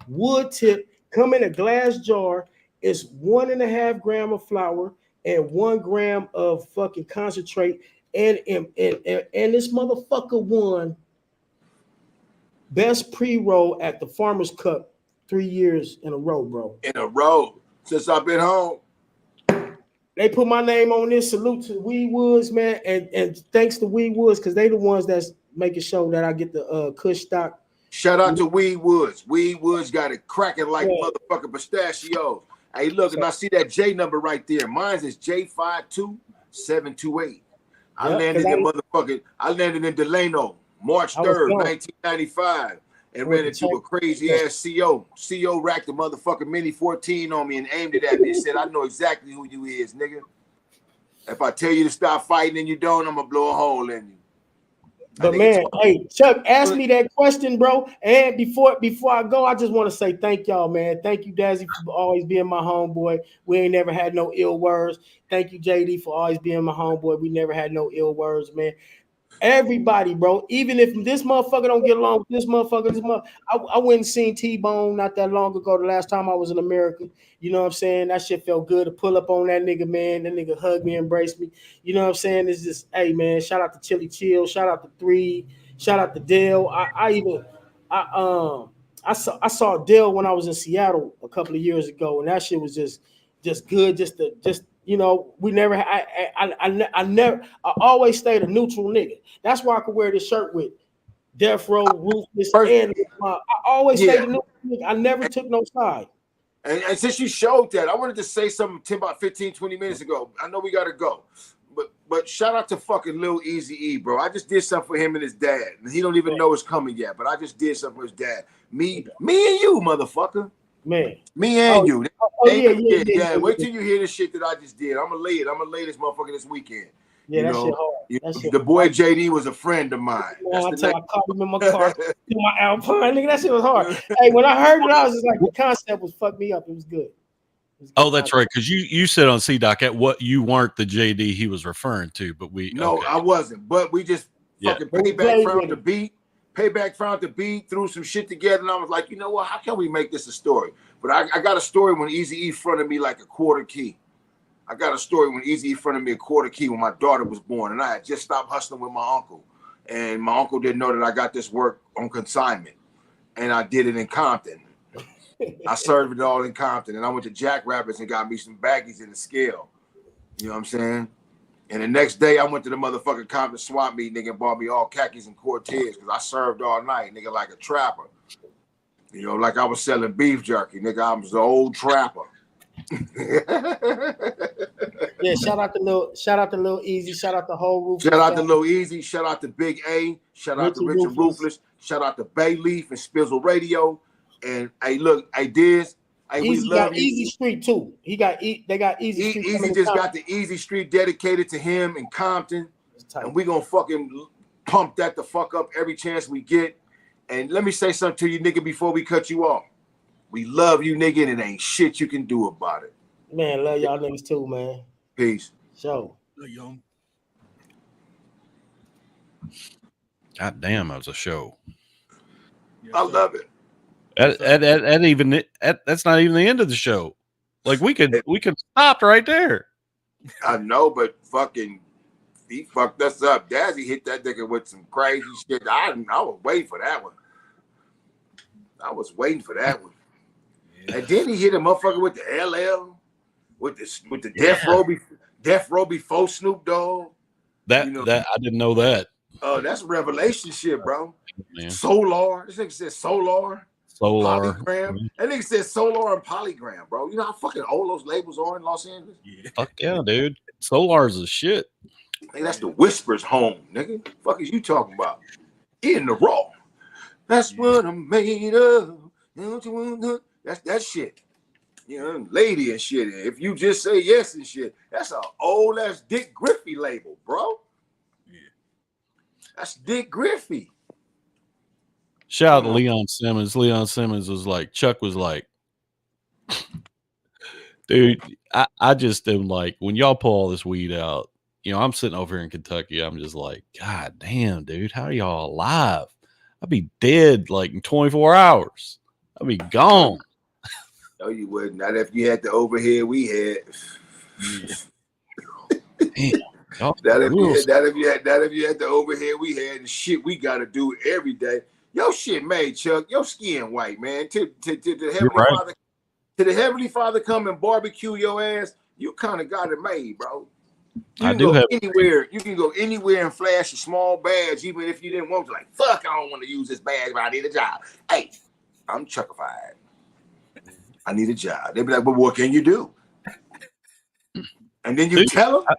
wood tip, come in a glass jar. It's 1.5 gram of flour and 1 gram of fucking concentrate. And this motherfucker won best pre-roll at the Farmer's Cup 3 years in a row, bro. In a row since I've been home. They put my name on this. Salute to Weed Woods, man, and thanks to Weed Woods because they the ones that's making sure that I get the Kush stock. Shout out to Weed Woods. Weed Woods got it cracking like motherfucking pistachios. Hey, look, and I see that J number right there. Mine's is J52728. I landed in Delano, March 3rd, 1995, and ran into a crazy ass CO. CO racked the motherfucking Mini 14 on me and aimed it at me and said, I know exactly who you is, nigga. If I tell you to stop fighting and you don't, I'm gonna blow a hole in you. But man, hey, Chuck, ask me that question, bro. And before I go, I just want to say thank y'all, man. Thank you, Dazzy, for always being my homeboy. We ain't never had no ill words. Thank you, J-Dee, for always being my homeboy. We never had no ill words, man. Everybody, bro. Even if this motherfucker don't get along with this motherfucker, I went and seen T-Bone not that long ago. The last time I was in America, you know what I'm saying? That shit felt good to pull up on that nigga, man. That nigga hugged me, embraced me. You know what I'm saying? It's just, hey, man. Shout out to Chili Chill. Shout out to Three. Shout out to Dale. I saw Dale when I was in Seattle a couple of years ago, and that shit was just good. Just you know, we never. I never. I always stayed a neutral nigga. That's why I could wear this shirt with Death Row, Ruthless, and I always stayed a neutral nigga. I never took no side. And since you showed that, I wanted to say something about 15, 20 minutes ago. I know we gotta go. But shout out to fucking Lil Easy-E, bro. I just did something for him and his dad. He don't even know it's coming yet, but I just did something for his dad. Me and you, motherfucker. Man. Me and you. Yeah. Wait till you hear this shit that I just did. I'm gonna lay this motherfucker this weekend. Yeah, that shit hard. The boy J-Dee was a friend of mine. I caught him in my car, in my Alpine. Nigga, that shit was hard. Hey, when I heard it, I was just like, the concept was fucked me up. It was good. Oh, that's right. Because you said on C-Doc at what you weren't the JD he was referring to, but I wasn't. But we just fucking payback found the beat, threw some shit together, and I was like, you know what? How can we make this a story? But I got a story when Eazy-E fronted me like a quarter key. I got a story when Eazy-E fronted me a quarter key when my daughter was born, and I had just stopped hustling with my uncle, and my uncle didn't know that I got this work on consignment, and I did it in Compton. I served it all in Compton, and I went to Jack Rapids and got me some baggies in the scale. You know what I'm saying? And the next day, I went to the motherfucking Compton swap meet, nigga, and bought me all khakis and Cortez because I served all night, nigga, like a trapper. You know, like I was selling beef jerky, nigga. I was the old trapper. Yeah, shout out to Lil Easy, shout out to whole Roof. Shout out to Lil Easy, shout out to Big A, shout out to Richard Ruthless, shout out to Bay Leaf and Spizzle Radio. And hey, look, hey Diz, hey, Easy we love got you. Easy Street too. They got Easy Street. Easy just got the Easy Street dedicated to him in Compton, and we gonna fucking pump that the fuck up every chance we get. And let me say something to you, nigga, before we cut you off. We love you, nigga, and it ain't shit you can do about it. Man, love y'all niggas too, man. Peace. So. God damn, that was a show. I love it. That's not even the end of the show. Like we could stop right there. I know, but fucking he fucked us up. Dazzy hit that nigga with some crazy shit. I was waiting for that one. And then he hit a motherfucker with the LL, with the Death Row before Snoop Dogg. That I didn't know that. Oh, that's revelation shit, bro. Man. Solar. This nigga said Solar. Solar. Polygram. That nigga said Solar and Polygram, bro. You know how fucking old those labels are in Los Angeles? Yeah. Fuck yeah, dude. Solar's a shit. Hey, that's the Whispers home, nigga. Fuck is you talking about? In the raw. That's what I'm made of. That's that shit. You know, lady and shit. If you just say yes and shit, that's an old ass Dick Griffey label, bro. Yeah. That's Dick Griffey. Shout out to Leon Simmons. Leon Simmons was like, Chuck was like, dude, I just am like, when y'all pull all this weed out, you know, I'm sitting over here in Kentucky. I'm just like, God damn, dude, how are y'all alive? I'd be dead like in 24 hours. I'd be gone. No, you wouldn't. Not if you had the overhead we had. Damn. That if you had the overhead we had, the shit we gotta do every day. Your shit made, Chuck. Your skin white, man. To the Heavenly Father, to the Heavenly Father come and barbecue your ass. You kind of got it made, bro. You can go anywhere and flash a small badge, even if you didn't want to. Like, fuck, I don't want to use this badge, but I need a job. Hey, I'm Chuckified. I need a job. They'd be like, well, what can you do? And then you tell them.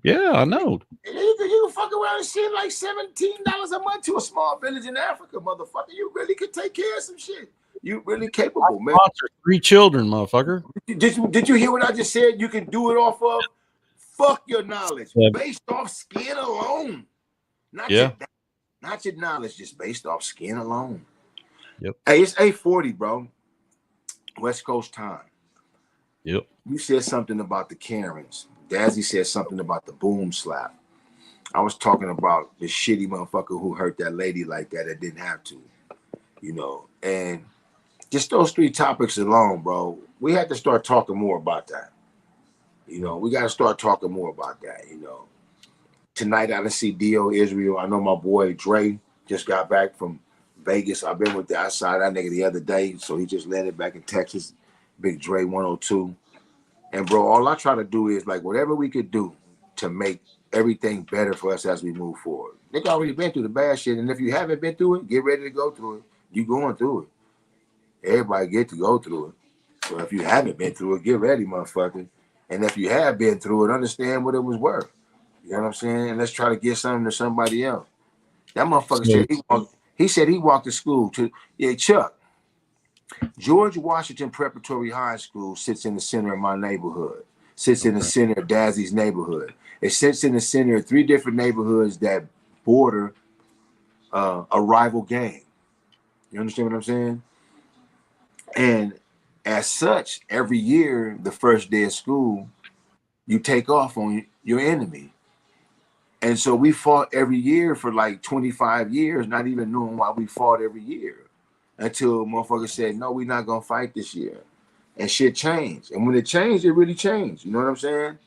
Yeah, I know. You can fuck around and shit like $17 a month to a small village in Africa, motherfucker. You really could take care of some shit. You really capable, man. 3 children, motherfucker. Did you hear what I just said? You can do it off of fuck your knowledge, based off skin alone. Not your knowledge, just based off skin alone. Yep. Hey, it's 8:40, bro. West Coast time. Yep. You said something about the Karens. Dazzy said something about the boom slap. I was talking about the shitty motherfucker who hurt that lady like that didn't have to, you know. And just those 3 topics alone, bro, we had to start talking more about that. You know, we got to start talking more about that, you know. Tonight, I didn't see Dio Israel. I know my boy Dre just got back from Vegas. I've been with the outside that nigga the other day, so he just landed back in Texas. Big Dre 102. And, bro, all I try to do is, like, whatever we could do to make everything better for us as we move forward. Nigga already been through the bad shit, and if you haven't been through it, get ready to go through it. You going through it. Everybody get to go through it. So if you haven't been through it, get ready, motherfucker. And if you have been through it, understand what it was worth. You know what I'm saying? And let's try to give something to somebody else. That motherfucker said he walked to school to Chuck. George Washington Preparatory High School sits in the center of my neighborhood. Sits in the center of Dazzy's neighborhood. It sits in the center of 3 different neighborhoods that border a rival gang. You understand what I'm saying? And as such, every year, the first day of school, you take off on your enemy. And so we fought every year for like 25 years, not even knowing why we fought every year. Until motherfuckers said, no, we're not going to fight this year. And shit changed. And when it changed, it really changed. You know what I'm saying?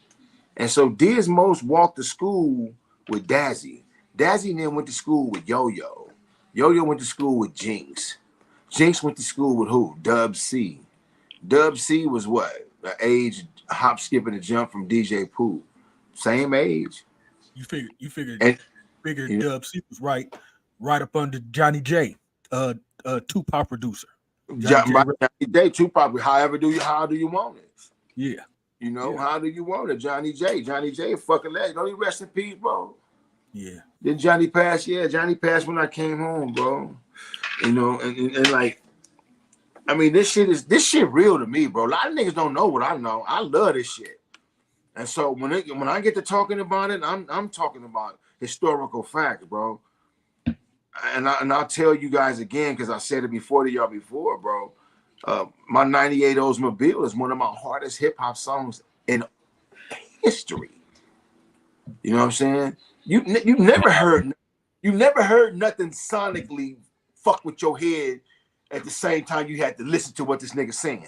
And so Dismost walked to school with Dazzy. Dazzy then went to school with Yo-Yo. Yo-Yo went to school with Jinx. Jinx went to school with who? Dub C. Dub C was what? The age, hop, skip, and a jump from DJ Pooh. Same age. You figured Dub C was right up under Johnny J, Tupac producer. Johnny J, Tupac. How do you want it? Yeah. You know, how do you want it? Johnny J, fucking leg. Don't he rest in peace, bro? Yeah. Did Johnny pass? Yeah, Johnny passed when I came home, bro. You know, and like, I mean, this shit real to me, bro. A lot of niggas don't know what I know. I love this shit. And so when I get to talking about it, I'm talking about historical facts, bro. And I'll tell you guys again, because I said it before to y'all before, bro. My 98 Oldsmobile is one of my hardest hip-hop songs in history. You know what I'm saying? You never heard nothing sonically fuck with your head at the same time you had to listen to what this nigga saying.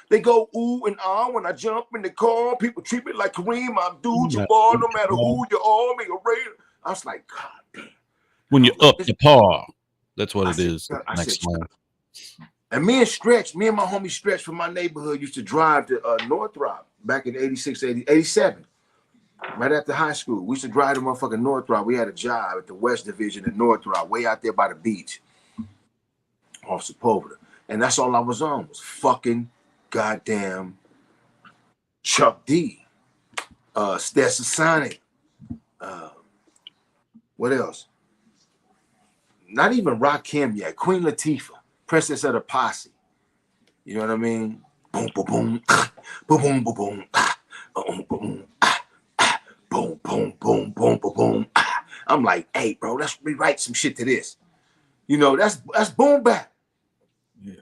They go ooh and ah when I jump in the car. People treat me like Kareem Abdul-Jabbar, no matter who you are, me a Raider. I was like, God damn. When you up the par, that's what it is. Next one. And me and my homie Stretch from my neighborhood used to drive to Northrop back in 86, 87. Right after high school. We used to drive to motherfucking Northrop. We had a job at the West Division in Northrop, way out there by the beach. Off Sepulveda. And that's all I was on, was fucking goddamn Chuck D. Stetsasonic. What else? Not even Rakim yet. Queen Latifah, Princess of the Posse. You know what I mean? Boom, boom, boom, boom, boom, boom, boom, boom, boom, boom, boom, boom, boom, boom, boom. I'm like, hey, bro, let's rewrite some shit to this. You know, that's boom bap. Yeah.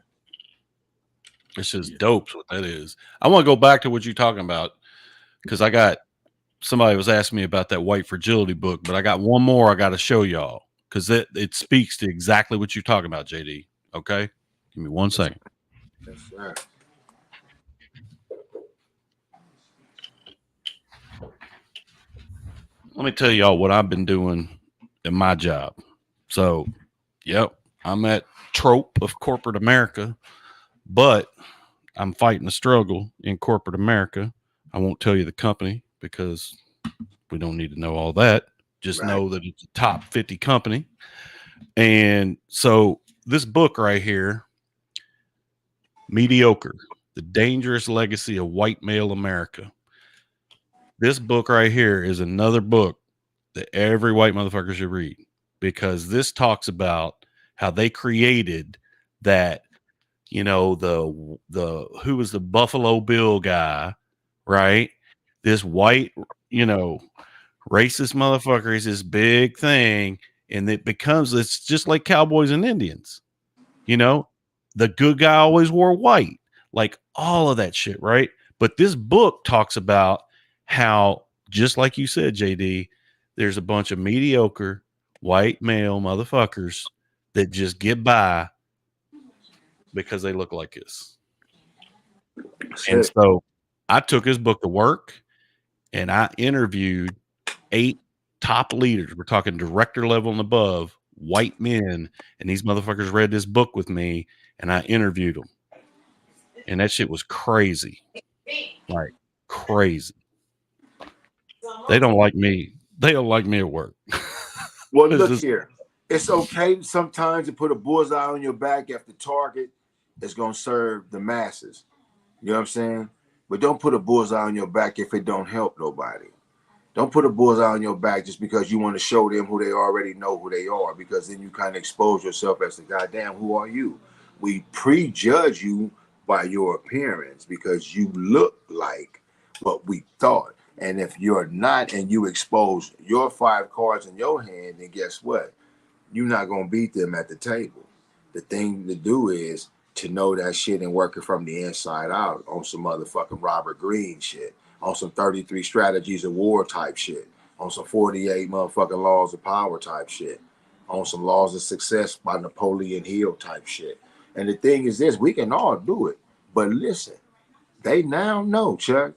It's just dope what that is. I want to go back to what you're talking about, because somebody was asking me about that White Fragility book, but I got one more I got to show y'all, because it speaks to exactly what you're talking about, J-Dee. Okay? Give me 1 second. Yes, sir. Let me tell y'all what I've been doing in my job. So, yep, I'm at trope of corporate America, but I'm fighting a struggle in corporate America. I won't tell you the company because we don't need to know all that. Just know that it's a top 50 company. And so this book right here, Mediocre, The Dangerous Legacy of White Male America. This book right here is another book that every white motherfucker should read, because this talks about how they created that, you know, the who was the Buffalo Bill guy, right? This white, you know, racist motherfucker is this big thing, and it's just like cowboys and Indians. You know, the good guy always wore white, like all of that shit, right? But this book talks about how, just like you said, J-Dee, there's a bunch of mediocre white male motherfuckers that just get by because they look like this. And so I took his book to work and I interviewed 8 top leaders. We're talking director level and above, white men. And these motherfuckers read this book with me and I interviewed them. And that shit was crazy. Like crazy. They don't like me. They don't like me at work. Well, look here. It's okay sometimes to put a bullseye on your back if the target is going to serve the masses. You know what I'm saying? But don't put a bullseye on your back if it don't help nobody. Don't put a bullseye on your back just because you want to show them who they already know who they are, because then you kind of expose yourself as the goddamn, who are you? We prejudge you by your appearance because you look like what we thought. And if you're not and you expose your 5 cards in your hand, then guess what? You're not going to beat them at the table. The thing to do is to know that shit and work it from the inside out on some motherfucking Robert Greene shit, on some 33 strategies of war type shit, on some 48 motherfucking laws of power type shit, on some laws of success by Napoleon Hill type shit. And the thing is this, we can all do it. But listen, they now know, Chuck,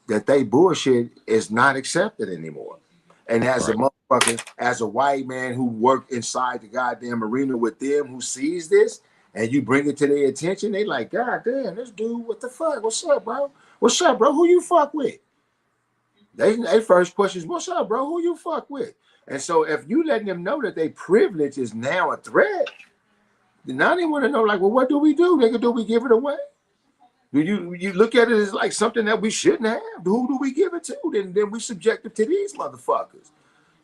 that they bullshit is not accepted anymore. And as a motherfucker, as a white man who worked inside the goddamn arena with them, who sees this, and you bring it to their attention, they like, God damn, this dude, what the fuck? What's up, bro? What's up, bro? Who you fuck with? They first question is, what's up, bro? Who you fuck with? And so if you letting them know that their privilege is now a threat, then now they want to know, like, well, what do we do? Nigga, do we give it away? Do you look at it as like something that we shouldn't have? Who do we give it to? Then we subject it to these motherfuckers.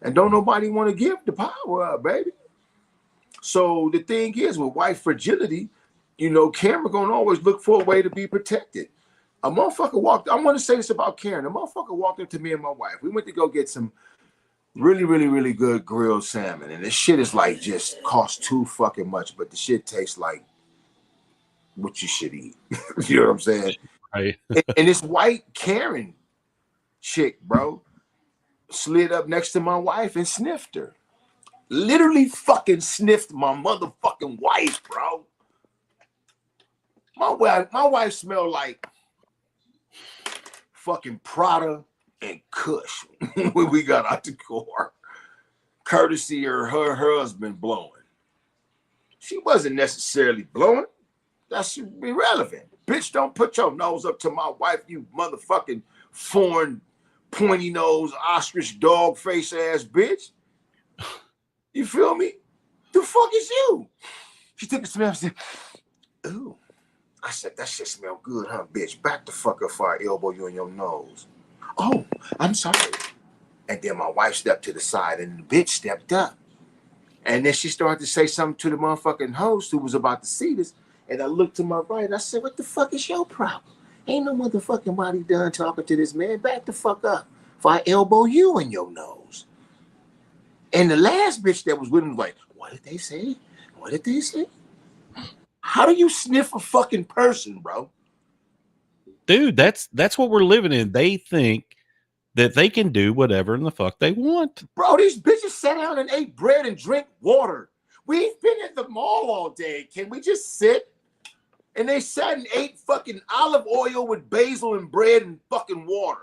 And don't nobody want to give the power up, baby. So the thing is, with white fragility, you know, Cameron gonna always look for a way to be protected. A motherfucker walked, I want to say this about Karen. A motherfucker walked up to me and my wife. We went to go get some really, really, really good grilled salmon. And this shit is like just cost too fucking much, but the shit tastes like what you should eat. You know what I'm saying? Right. And this white Karen chick, bro, slid up next to my wife and sniffed her. Literally fucking sniffed my motherfucking wife, bro. My wife smelled like fucking Prada and Kush when we got out the car. Courtesy of her husband blowing. She wasn't necessarily blowing. That's irrelevant. Bitch, don't put your nose up to my wife, you motherfucking foreign, pointy nose, ostrich dog face ass bitch. You feel me? The fuck is you? She took a smell and said, ooh. I said, that shit smell good, huh, bitch? Back the fuck up before I elbow you in your nose. Oh, I'm sorry. And then my wife stepped to the side and the bitch stepped up. And then she started to say something to the motherfucking host who was about to see this. And I looked to my right. I said, what the fuck is your problem? Ain't no motherfucking body done talking to this man. Back the fuck up before I elbow you in your nose. And the last bitch that was with him was like, what did they say? What did they say? How do you sniff a fucking person, bro? Dude, that's what we're living in. They think that they can do whatever in the fuck they want. Bro, these bitches sat down and ate bread and drank water. We've been at the mall all day. Can we just sit? And they sat and ate fucking olive oil with basil and bread and fucking water.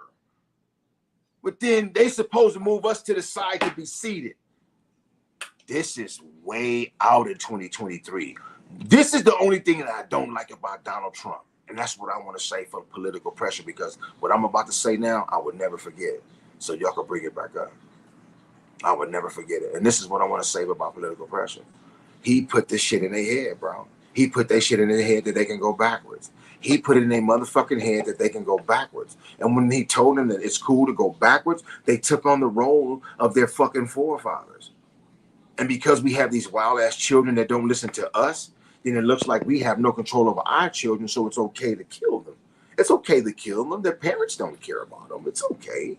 But then they supposed to move us to the side to be seated. This is way out in 2023. This is the only thing that I don't like about Donald Trump. And that's what I want to say for political pressure, because what I'm about to say now, I would never forget. So y'all can bring it back up. I would never forget it. And this is what I want to say about political pressure. He put this shit in their head, bro. He put that shit in their head that they can go backwards. He put it in their motherfucking head that they can go backwards. And when he told them that it's cool to go backwards, they took on the role of their fucking forefathers. And because we have these wild ass children that don't listen to us, then it looks like we have no control over our children, so it's okay to kill them. It's okay to kill them. Their parents don't care about them. It's okay.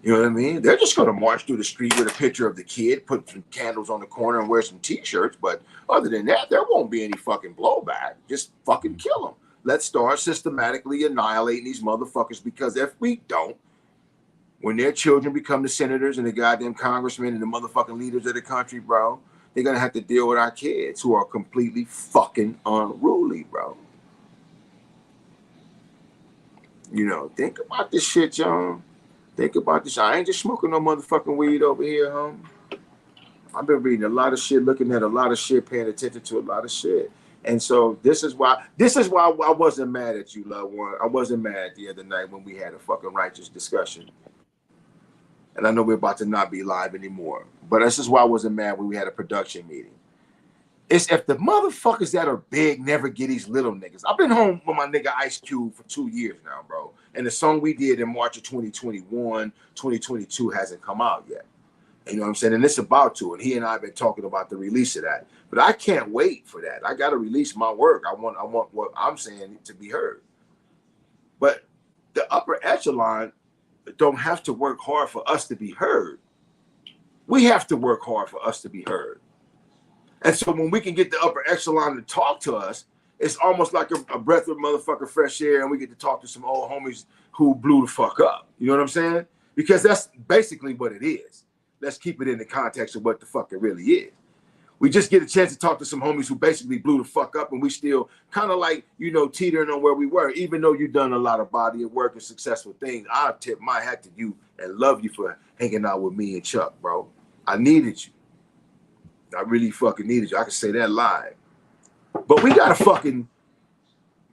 You know what I mean? They're just going to march through the street with a picture of the kid, put some candles on the corner and wear some t-shirts. But other than that, there won't be any fucking blowback. Just fucking kill them. Let's start systematically annihilating these motherfuckers, because if we don't, when their children become the senators and the goddamn congressmen and the motherfucking leaders of the country, bro, they're gonna have to deal with our kids who are completely fucking unruly, bro. You know, think about this shit, John. Think about this. I ain't just smoking no motherfucking weed over here, homie. I've been reading a lot of shit, looking at a lot of shit, paying attention to a lot of shit. And so this is why I wasn't mad at you, loved one. I wasn't mad the other night when we had a fucking righteous discussion. And I know we're about to not be live anymore. But this is why I wasn't mad when we had a production meeting. It's if the motherfuckers that are big never get these little niggas. I've been home with my nigga Ice Cube for 2 years now, bro. And the song we did in March of 2021, 2022 hasn't come out yet. You know what I'm saying? And it's about to. And he and I have been talking about the release of that. But I can't wait for that. I got to release my work. I want what I'm saying to be heard. But the upper echelon don't have to work hard for us to be heard. We have to work hard for us to be heard. And so when we can get the upper echelon to talk to us, it's almost like a breath of motherfucking fresh air, and we get to talk to some old homies who blew the fuck up. You know what I'm saying? Because that's basically what it is. Let's keep it in the context of what the fuck it really is. We just get a chance to talk to some homies who basically blew the fuck up, and we still kind of like, you know, teetering on where we were. Even though you've done a lot of body of work and successful things, I tip my hat to you and love you for hanging out with me and Chuck, bro. I needed you. I really fucking needed you. I can say that live. But we gotta fucking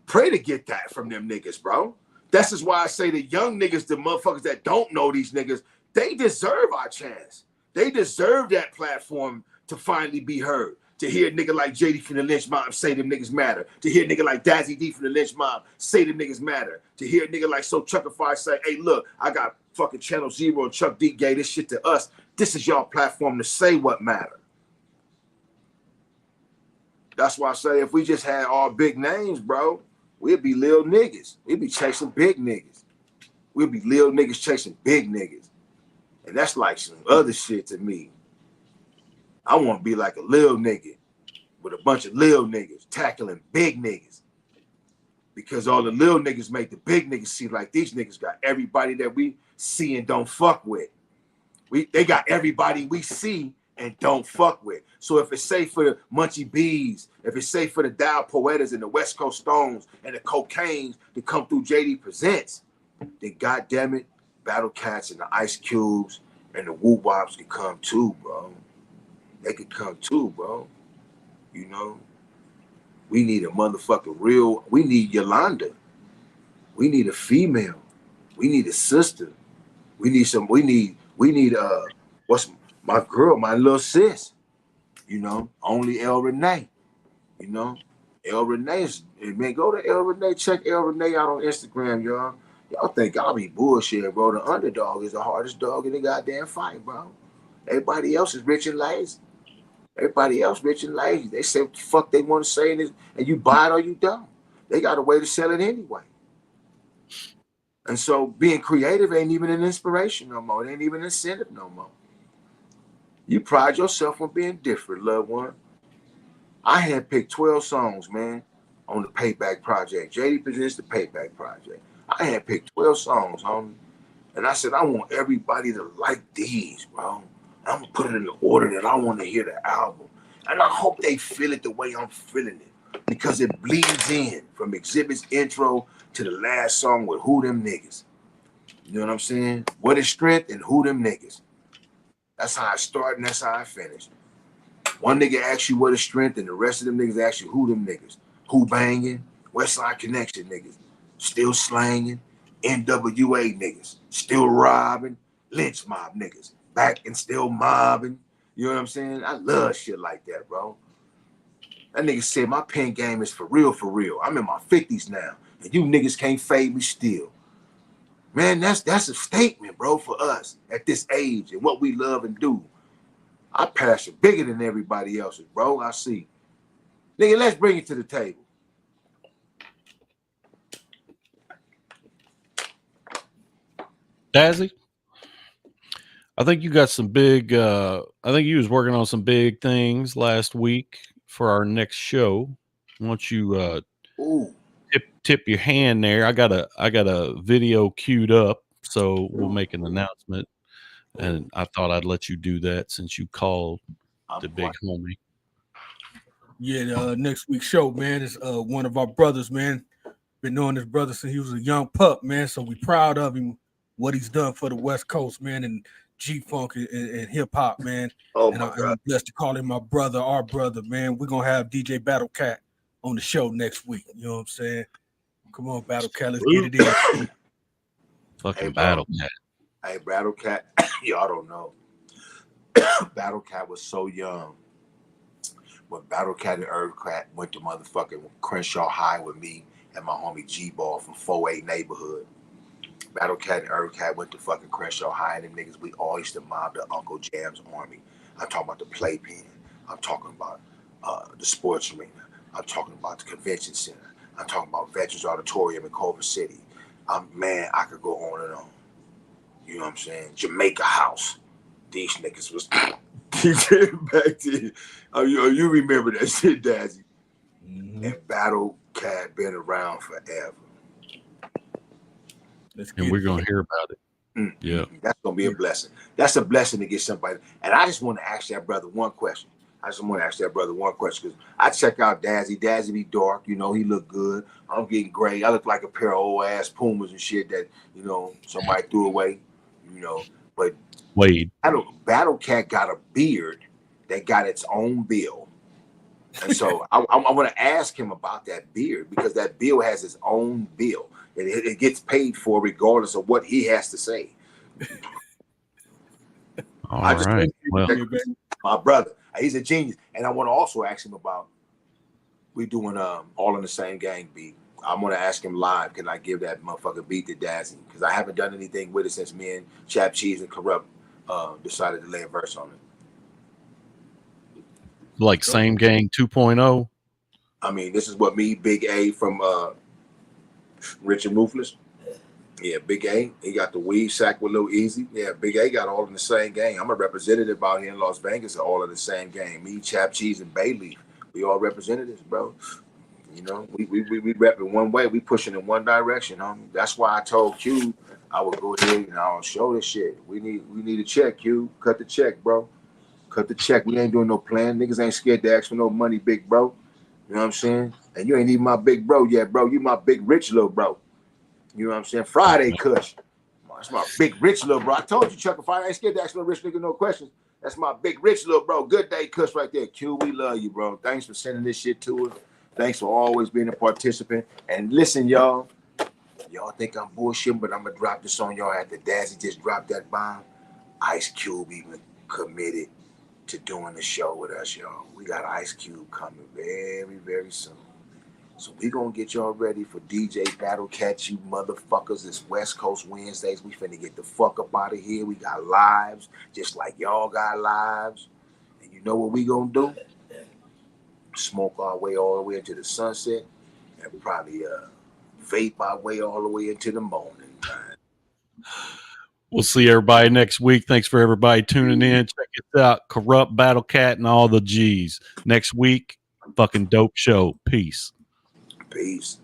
pray to get that from them niggas, bro. That's just why I say the young niggas, the motherfuckers that don't know these niggas, they deserve our chance. They deserve that platform to finally be heard. To hear a nigga like J-Dee from the Lynch Mob say them niggas matter. To hear a nigga like Dazzy D from the Lynch Mob say them niggas matter. To hear a nigga like So Chuckify say, hey, look, I got fucking Channel Zero and Chuck D gave this shit to us. This is y'all platform to say what matter. That's why I say if we just had all big names, bro, we'd be little niggas. We'd be chasing big niggas. We'd be little niggas chasing big niggas. And that's like some other shit to me. I want to be like a little nigga with a bunch of little niggas tackling big niggas. Because all the little niggas make the big niggas see like these niggas got everybody that we see and don't fuck with. They got everybody we see and don't fuck with. So if it's safe for the Munchie B's, if it's safe for the Dow Poetas and the West Coast Stones and the Cocaines to come through J-Dee Presents, then goddamn it, Battle Cats and the Ice Cubes and the Woo Wops could come too, bro. They could come too, bro. You know, we need a motherfucking real. We need Yolanda. We need a female. We need a sister. We need some. We need. What's my girl? My little sis. You know, only El Renee. You know, El Renee's. Man, go to El Renee. Check El Renee out on Instagram, y'all. Y'all think I'll be bullshit, bro. The underdog is the hardest dog in the goddamn fight, bro. Everybody else is rich and lazy. Everybody else rich and lazy. They say what the fuck they want to say, and you buy it or you don't. They got a way to sell it anyway. And so being creative ain't even an inspiration no more. It ain't even an incentive no more. You pride yourself on being different, loved one. I had picked 12 songs, man, on the Payback Project. J-Dee Presents the Payback Project. I had picked 12 songs, homie. And I said, I want everybody to like these, bro. I'm gonna put it in the order that I want to hear the album. And I hope they feel it the way I'm feeling it. Because it bleeds in from Exhibit's intro to the last song with Who Them Niggas. You know what I'm saying? What is strength and who them niggas? That's how I start and that's how I finish. One nigga asks you what is strength and the rest of them niggas ask you who them niggas. Who banging? Westside Connection niggas. Still slanging. NWA niggas. Still robbing. Lynch Mob niggas. Back and still mobbing. You know what I'm saying? I love shit like that, bro. That nigga said my pen game is for real, for real. I'm in my 50s now. And you niggas can't fade me still. Man, that's a statement, bro, for us at this age and what we love and do. Our passion bigger than everybody else's, bro. I see. Nigga, let's bring it to the table. Dazzy, I think you got some big, I think you was working on some big things last week for our next show. Why don't you tip your hand there? I got a video queued up so we'll make an announcement. And I thought I'd let you do that since you called the big homie. Yeah, next week's show, man, is one of our brothers, man. Been knowing this brother since he was a young pup, man. So we proud of him, what he's done for the West Coast, man, and G-Funk and hip-hop, man. Oh, and my God. I'm blessed to call him my brother, our brother, man. We're going to have DJ Battle Cat on the show next week. You know what I'm saying? Come on, Battle Cat, let's get it in. Fucking Battle Cat. Hey, Battle Cat, y'all don't know. Battle Cat was so young. When Battle Cat and Herb Cat went to motherfucking Crenshaw High with me and my homie G-Ball from 4-8 neighborhood. Battle Cat and Herb Cat went to fucking Crenshaw High, and them niggas, we all used to mob the Uncle Jam's Army. I'm talking about the playpen. I'm talking about the sports arena. I'm talking about the convention center. I'm talking about Veterans Auditorium in Culver City. Man, I could go on and on. You know what I'm saying? Jamaica House. These niggas was back then. You remember that shit, Dazzy. And Battle Cat been around forever. And we're going to hear about it. Yeah. That's going to be a blessing. That's a blessing to get somebody. And I just want to ask that brother one question. Because I check out Dazzy. Dazzy be dark. You know, he look good. I'm getting gray. I look like a pair of old ass Pumas and shit that, you know, somebody threw away. You know, but Wade. Battle Cat got a beard that got its own bill. And so I want to ask him about that beard, because that bill has its own bill. It gets paid for regardless of what he has to say. All right. Well, my brother, he's a genius. And I want to also ask him about, we doing All in the Same Gang beat. I'm going to ask him live, can I give that motherfucker beat to Dazzy? Because I haven't done anything with it since me and Chap Cheese and Corrupt decided to lay a verse on it. Like Same Gang 2.0? I mean, this is what me, Big A from Rich and Ruthless. Yeah, Big A. He got the weed sack with Lil Easy. Yeah, Big A got All in the Same Gang. I'm a representative out here in Las Vegas of All in the Same Gang. Me, Chap Cheese, and Bayleaf. We all representatives, bro. You know, we rep in one way. We pushing in one direction, homie. That's why I told Q I would go ahead and I'll show this shit. We need a check, Q. Cut the check, bro. Cut the check. We ain't doing no plan. Niggas ain't scared to ask for no money, big bro. You know what I'm saying? And you ain't even my big bro yet, bro. You my big rich little bro. You know what I'm saying? Friday Kush. That's my big rich little bro. I told you, Chuck, if I ain't scared to ask no rich nigga no questions. That's my big rich little bro. Good day, Kush, right there. Q, we love you, bro. Thanks for sending this shit to us. Thanks for always being a participant. And listen, y'all. Y'all think I'm bullshitting, but I'm going to drop this on y'all after Dazzy just dropped that bomb. Ice Cube even committed to doing the show with us, y'all. We got Ice Cube coming very, very soon. So we going to get y'all ready for DJ Battle Cat, you motherfuckers. It's West Coast Wednesdays. We finna get the fuck up out of here. We got lives, just like y'all got lives. And you know what we going to do? Smoke our way all the way into the sunset and probably vape our way all the way into the morning time. We'll see everybody next week. Thanks for everybody tuning in. Check it out. Corrupt, Battle Cat, and all the G's. Next week, fucking dope show. Peace. Peace.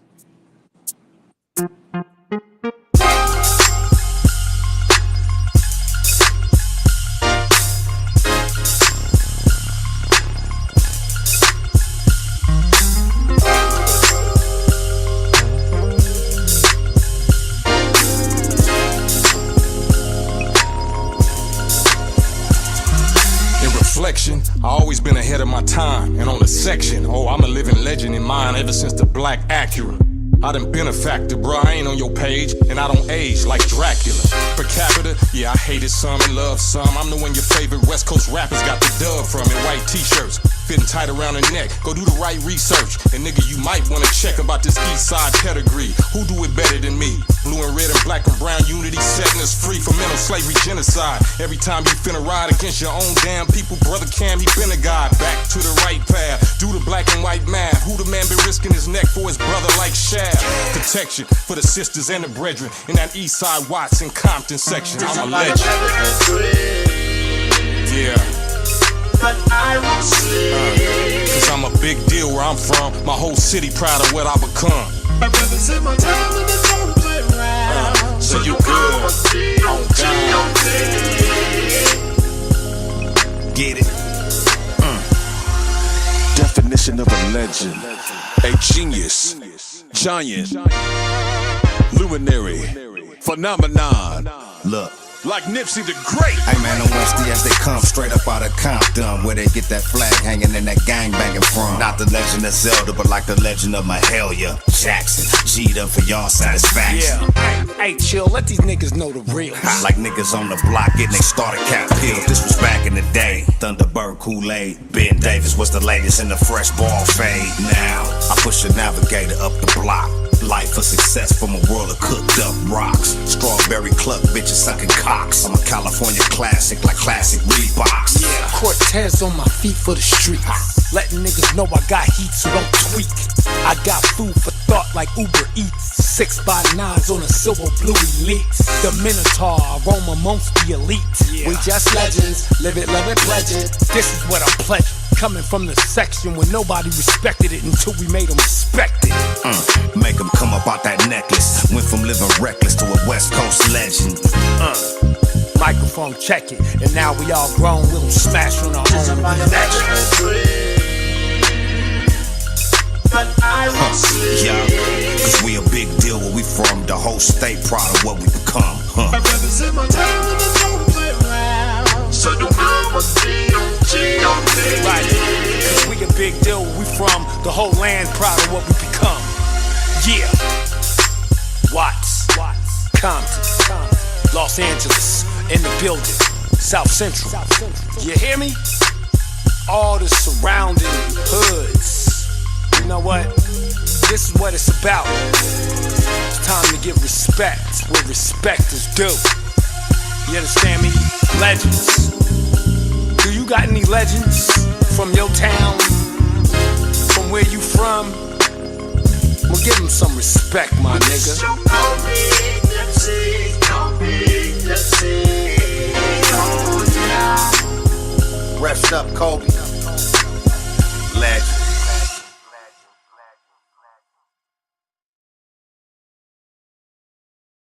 I always been ahead of my time, and on the section, I'm a living legend in mine ever since the Black Acura. I done been a factor, bro, I ain't on your page, and I don't age like Dracula. Per capita, yeah, I hated some and loved some. I'm the one your favorite West Coast rappers got the dub from in white t-shirts, fitting tight around the neck. Go do the right research, and nigga, you might wanna check about this east side pedigree. Who do it better than me? Blue and red and black and brown unity, setting us free from mental slavery genocide. Every time you finna ride against your own damn people, brother Cam, he been a guy. Back to the right path, do the black and white math. Who the man been risking his neck for his brother like Shaq? Protection for the sisters and the brethren in that east side Watts and Compton section. I'm a legend. Yeah. But I won't sleep. Cause I'm a big deal where I'm from. My whole city proud of what I become. My brother said my time in the don't play around. so you good. On God. Get it? Definition of a legend. A genius, giant, luminary, phenomenon. Look. Like Nipsey the Great. Hey man, I'm Westy as they come straight up out of Compton, where they get that flag hanging and that gang banging from. Not the legend of Zelda, but like the legend of Mahalia Jackson. G'd up for y'all satisfaction. Yeah. Hey, chill, let these niggas know the real. Like niggas on the block getting they starter cap peeled. This was back in the day. Thunderbird, Kool-Aid, Ben Davis was the latest in the fresh ball fade. Now I push a navigator up the block. Life for success from a world of cooked up rocks. Strawberry cluck bitches sucking cocks. I'm a California classic like classic Reeboks. Yeah, Cortez on my feet for the streets. Letting niggas know I got heat, so don't tweak. I got food for thought like Uber Eats. 6x9s on a silver blue elite. The Minotaur, I roam amongst the elite. Yeah. We just legends, live it, love it, pledge it. This is what I pledge. Coming from the section where nobody respected it until we made them respect it. Make them come up out that necklace. Went from living reckless to a West Coast legend. Microphone check it, and now we all grown, we don't smash on our own. Yeah, cause we a big deal where we from. The whole state proud of what we become. I'd rather sit my time in the phone play around. So you I'ma G.O.D. Right, cause we a big deal where we from. The whole land proud of what we become. Yeah. Watts, Compton, Los Angeles, in the building, South Central. You hear me? All the surrounding hoods. You know what? This is what it's about. It's time to give respect where respect is due. You understand me? Legends. Do you got any legends from your town? From where you from? Well, give them some respect, my nigga. Rest up, Kobe. Legend.